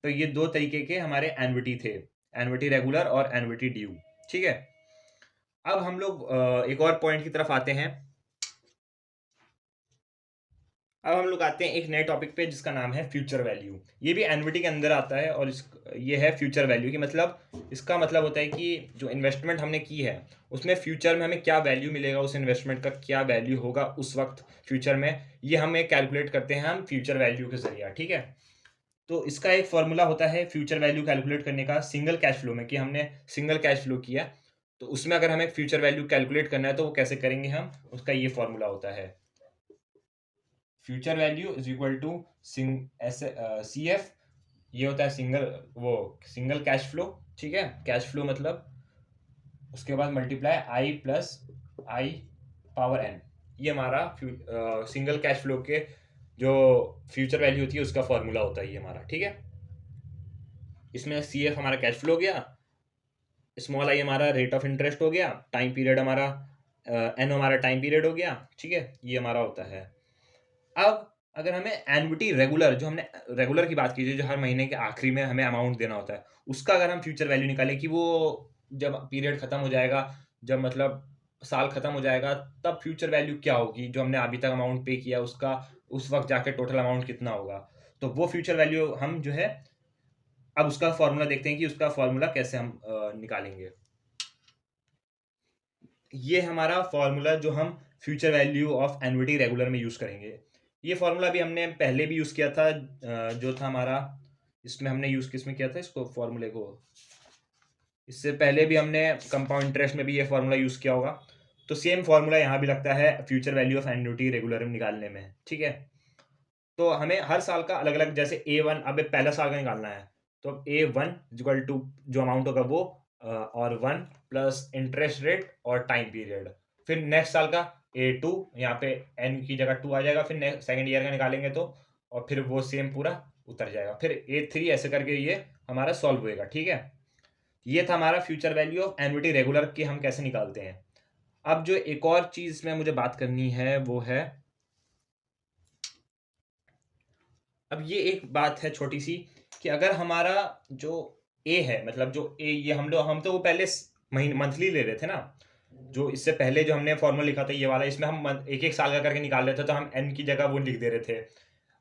तो ये दो तरीके के हमारे एन्युटी थे, एन्युटी रेगुलर और एन्युटी ड्यू। ठीक है। अब हम लोग एक और पॉइंट की तरफ आते हैं। अब हम लोग आते हैं एक नए टॉपिक पे जिसका नाम है फ्यूचर वैल्यू। ये भी एन्युटी के अंदर आता है, और ये है फ्यूचर वैल्यू की मतलब, इसका मतलब होता है कि जो इन्वेस्टमेंट हमने की है उसमें फ्यूचर में हमें क्या वैल्यू मिलेगा, उस इन्वेस्टमेंट का क्या वैल्यू होगा उस वक्त फ्यूचर में, ये हमें कैलकुलेट करते हैं हम फ्यूचर वैल्यू के जरिए। ठीक है। तो इसका एक फॉर्मूला होता है फ्यूचर वैल्यू कैलकुलेट करने का, सिंगल कैश फ्लो में, कि हमने सिंगल कैश फ्लो किया तो उसमें अगर हमें फ्यूचर वैल्यू कैलकुलेट करना है तो वो कैसे करेंगे हम, उसका ये फॉर्मूला होता है future value is equal to C F, ये होता है सिंगल कैश फ्लो। ठीक है। कैश फ्लो मतलब उसके बाद मल्टीप्लाई आई प्लस आई पावर एन, ये हमारा सिंगल कैश फ्लो के जो फ्यूचर वैल्यू होती है उसका फॉर्मूला होता है ये हमारा। ठीक है। इसमें सी एफ हमारा कैश फ्लो हो गया, स्मॉल आई हमारा रेट ऑफ इंटरेस्ट हो गया, टाइम पीरियड हमारा एन हमारा टाइम पीरियड हो गया। ठीक है। ये हमारा होता है। अब अगर हमें एन्युटी रेगुलर, जो हमने रेगुलर की बात कीजिए, जो हर महीने के आखिरी में हमें अमाउंट देना होता है, उसका अगर हम फ्यूचर वैल्यू निकालें कि वो जब पीरियड खत्म हो जाएगा, जब मतलब साल खत्म हो जाएगा, तब फ्यूचर वैल्यू क्या होगी, जो हमने अभी तक अमाउंट पे किया उसका उस वक्त जाके टोटल अमाउंट कितना होगा, तो वो फ्यूचर वैल्यू हम जो है, अब उसका फॉर्मूला देखते हैं कि उसका फॉर्मूला कैसे हम निकालेंगे। ये हमारा फॉर्मूला जो हम future value of annuity regular में यूज़ करेंगे। ये फॉर्मूला भी हमने पहले भी यूज़ किया था, जो था हमारा, इसमें हमने यूज़ किस में किया था इसको, फॉर्मूले को, इससे पहले भी हमने कंपाउंड इंटरेस्ट में भी ये फॉर्मूला यूज़ किया होगा। तो सेम फॉर्मूला यहाँ भी लगता है future value of annuity regular में निकालने में। ठीक है। तो हमें हर साल का अलग अलग, जैसे A1 अब पहला साल का निकालना है, तो अब A1 इक्वल टू जो अमाउंट होगा वो और 1 प्लस इंटरेस्ट रेट और टाइम पीरियड। फिर नेक्स्ट साल का A2, यहाँ पे n की जगह 2 आ जाएगा, फिर नेक्स्ट सेकेंड ईयर का निकालेंगे तो, और फिर वो सेम पूरा उतर जाएगा, फिर A3, ऐसे करके ये हमारा सॉल्व होएगा। ठीक है। ये था हमारा future value of annuity regular की हम कैसे निकालते हैं। अब जो एक और चीज़ में मुझे बात करनी है वो है, अब ये एक बात है छोटी सी, कि अगर हमारा जो ए है, मतलब जो ए, ये हम तो वो पहले महीने मंथली ले रहे थे ना, जो इससे पहले जो हमने फॉर्मूला लिखा था ये वाला, इसमें हम एक एक साल का करके निकाल रहे थे, तो हम एन की जगह वो लिख दे रहे थे,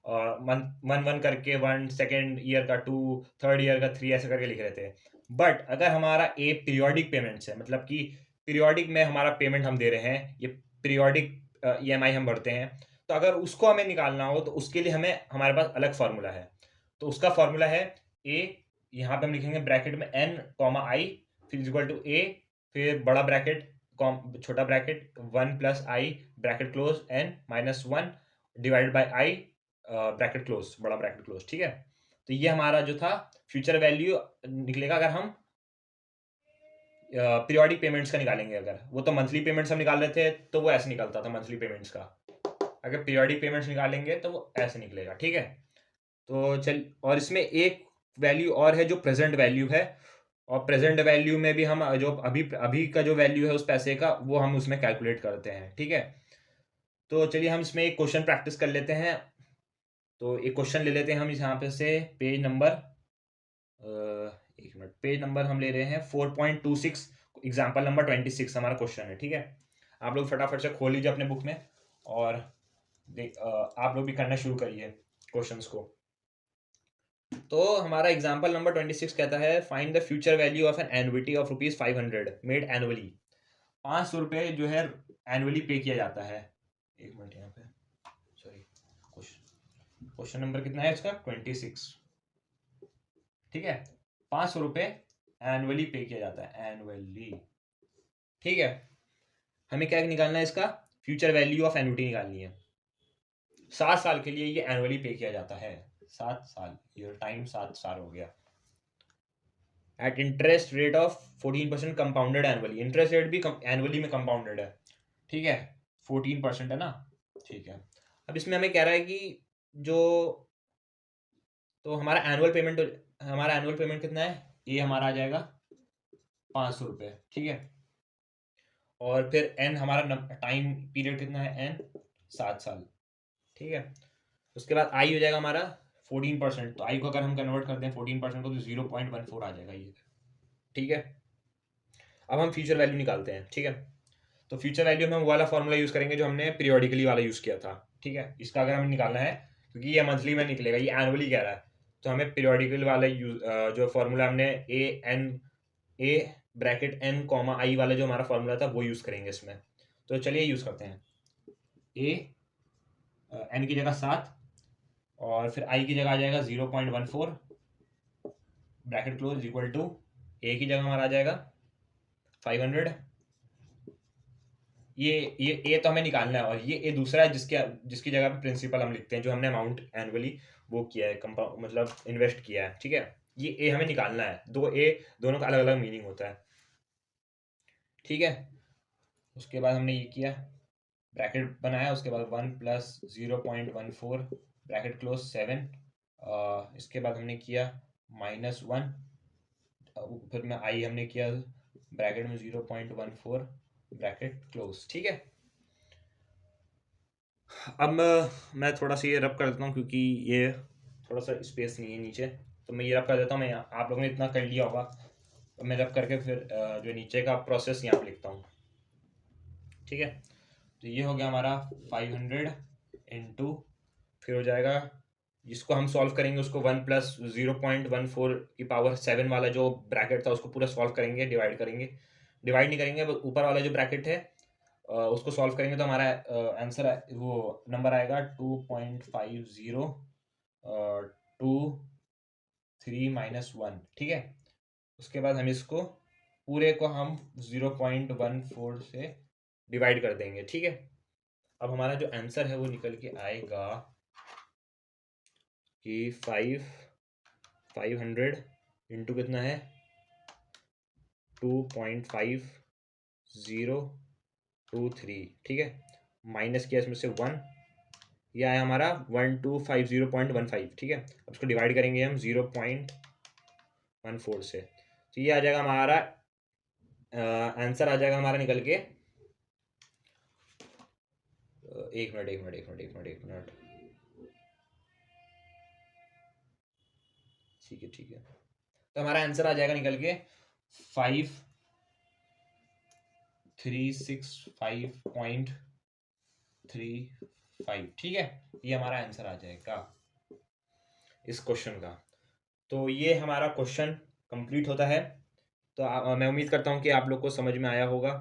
वन वन करके 1, सेकेंड ईयर का 2, थर्ड ईयर का 3, ऐसे करके लिख रहे थे। बट अगर हमारा ए पीरियोडिक पेमेंट्स है, मतलब कि पीरियोडिक में हमारा पेमेंट हम दे रहे हैं, ये पीरियोडिक ईएमआई हम भरते हैं, तो अगर उसको हमें निकालना हो तो उसके लिए हमें, हमारे पास अलग फार्मूला है। तो उसका फार्मूला है ए, यहाँ पे हम लिखेंगे ब्रैकेट में एन कॉमा आई, फिर इक्वल टू ए, फिर बड़ा ब्रैकेट छोटा bracket 1 plus I bracket close n minus 1 divided by i bracket close, बड़ा ब्रैकेट क्लोज। ठीक है। तो ये हमारा जो था फ्यूचर वैल्यू निकलेगा अगर हम पीरियोडिक पेमेंट्स का निकालेंगे। अगर वो तो मंथली पेमेंट्स हम निकाल रहे थे तो वो ऐसे निकलता था मंथली पेमेंट्स का, अगर पीरियोडिक पेमेंट्स निकालेंगे तो वो ऐसे निकलेगा। ठीक है। तो चल, और इसमें एक वैल्यू और है जो प्रेजेंट वैल्यू है, और प्रेजेंट वैल्यू में भी हम जो अभी अभी का जो वैल्यू है उस पैसे का, वो हम उसमें कैलकुलेट करते हैं। ठीक है। तो चलिए हम इसमें एक क्वेश्चन प्रैक्टिस कर लेते हैं। तो एक क्वेश्चन ले लेते हैं हम यहाँ पे से, पेज नंबर, एक मिनट, पेज नंबर हम ले रहे हैं 4.26, एग्जाम्पल नंबर 26 हमारा क्वेश्चन है। ठीक है। आप लोग फटाफट से खोल लीजिए अपने बुक में, और आप लोग भी करना शुरू करिए क्वेश्चंस को। तो हमारा एग्जाम्पल नंबर 26 कहता है, find the future value of an annuity of ₹500 made annually. 500 रुपये जो है एनुअली पे किया जाता है। एक मिनट, यहाँ पे सॉरी, क्वेश्चन नंबर कितना है इसका, 26। ठीक है। 500 रुपये एनुअली पे किया जाता है, एनुअली। ठीक है। हमें क्या निकालना है, इसका फ्यूचर वैल्यू ऑफ एन्युटी निकालनी है। 7 साल के लिए ये एनुअली पे किया जाता है, 7 साल, ये टाइम 7 साल हो गया। At interest rate of 14% compounded annually. Interest rate भी एनुअली में कंपाउंडेड है, ठीक है, 14% है ना, ठीक है। अब इसमें हमें कह रहा है कि जो तो हमारा एनुअल पेमेंट कितना है, ये हमारा आ जाएगा 500 रुपये, ठीक है। और फिर एन हमारा टाइम पीरियड कितना है, एन 7 साल, ठीक है। उसके बाद आई हो जाएगा हमारा 14%, तो आई को अगर हम कन्वर्ट कर दें 14% को तो 0.14 आ जाएगा ये, ठीक है। अब हम फ्यूचर वैल्यू निकालते हैं, ठीक है। तो फ्यूचर वैल्यू में हम वो वाला फॉर्मूला यूज़ करेंगे जो हमने पीरियोडिकली वाला यूज़ किया था, ठीक है। इसका अगर हमें निकालना है, क्योंकि ये मंथली में निकलेगा, ये एनुअली कह रहा है, तो हमें पीरियोडिकल वाला जो फॉर्मूला हमने ए ब्रैकेट एन कॉमा आई वाला जो हमारा फॉर्मूला था वो यूज़ करेंगे इसमें। तो चलिए यूज़ करते हैं। ए एन की जगह 7 और फिर आई की जगह आ जाएगा 0.14 ब्रैकेट क्लोज इक्वल टू ए की जगह हमारा आ जाएगा 500। ये ए तो हमें निकालना है, और ये ए दूसरा है जिसकी जगह पे प्रिंसिपल हम लिखते हैं, जो हमने अमाउंट एनुअली वो किया है, मतलब इन्वेस्ट किया है, ठीक है। ये ए हमें निकालना है, दो ए दोनों का अलग अलग मीनिंग होता है, ठीक है। उसके बाद हमने ये किया, ब्रैकेट बनाया, उसके बाद 1 प्लस 0.14 ब्रैकेट क्लोज 7, इसके बाद हमने किया -1, फिर में आई हमने किया ब्रैकेट में 0.14 ब्रैकेट क्लोज, ठीक है। अब मैं थोड़ा सा ये रब कर देता हूँ, क्योंकि ये थोड़ा सा स्पेस नहीं है नीचे, तो मैं ये रब कर देता हूँ। मैं आप लोगों ने इतना कर लिया होगा, तो मैं रब करके फिर जो नीचे का प्रोसेस यहाँ पे लिखता हूँ, ठीक है। तो ये हो गया हमारा 500 इंटू, फिर हो जाएगा, जिसको हम सॉल्व करेंगे उसको 1 प्लस 0.14 की पावर 7 वाला जो ब्रैकेट था उसको पूरा सॉल्व करेंगे, डिवाइड नहीं करेंगे, ऊपर वाला जो ब्रैकेट है उसको सॉल्व करेंगे तो हमारा आंसर वो नंबर आएगा 2.50 2 3 - 1, ठीक है। उसके बाद हम इसको पूरे को हम 0.14 से डिवाइड कर देंगे, ठीक है। अब हमारा जो आंसर है वो निकल के आएगा कि 500 इंटू कितना है 2.5023, ठीक है, माइनस किया इसमें से 1, ये आया हमारा 1250.15, ठीक है। अब इसको डिवाइड करेंगे हम 0.14 से, तो ये आ जाएगा हमारा आंसर आ जाएगा हमारा निकल के एक मिनट, ठीक है। तो हमारा आंसर आ जाएगा निकल के 5365.35, ठीक है। ये हमारा आंसर आ जाएगा इस क्वेश्चन का। तो ये हमारा क्वेश्चन कंप्लीट होता है। तो मैं उम्मीद करता हूँ कि आप लोग को समझ में आया होगा।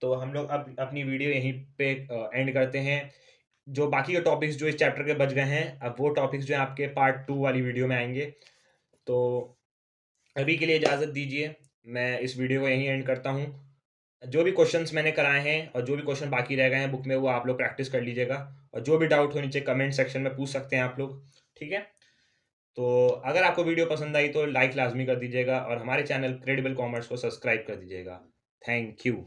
तो हम लोग अब अपनी वीडियो यहीं पे एंड करते हैं। जो बाकी के टॉपिक्स जो इस चैप्टर के बच गए हैं, अब वो टॉपिक्स जो है आपके पार्ट 2 वाली वीडियो में आएंगे। तो अभी के लिए इजाज़त दीजिए, मैं इस वीडियो को यहीं एंड करता हूँ। जो भी क्वेश्चंस मैंने कराए हैं और जो भी क्वेश्चन बाकी रह गए हैं बुक में, वो आप लोग प्रैक्टिस कर लीजिएगा, और जो भी डाउट हो नीचे कमेंट सेक्शन में पूछ सकते हैं आप लोग, ठीक है। तो अगर आपको वीडियो पसंद आई तो लाइक लाजमी कर दीजिएगा, और हमारे चैनल क्रेडिबल कॉमर्स को सब्सक्राइब कर दीजिएगा। Thank you.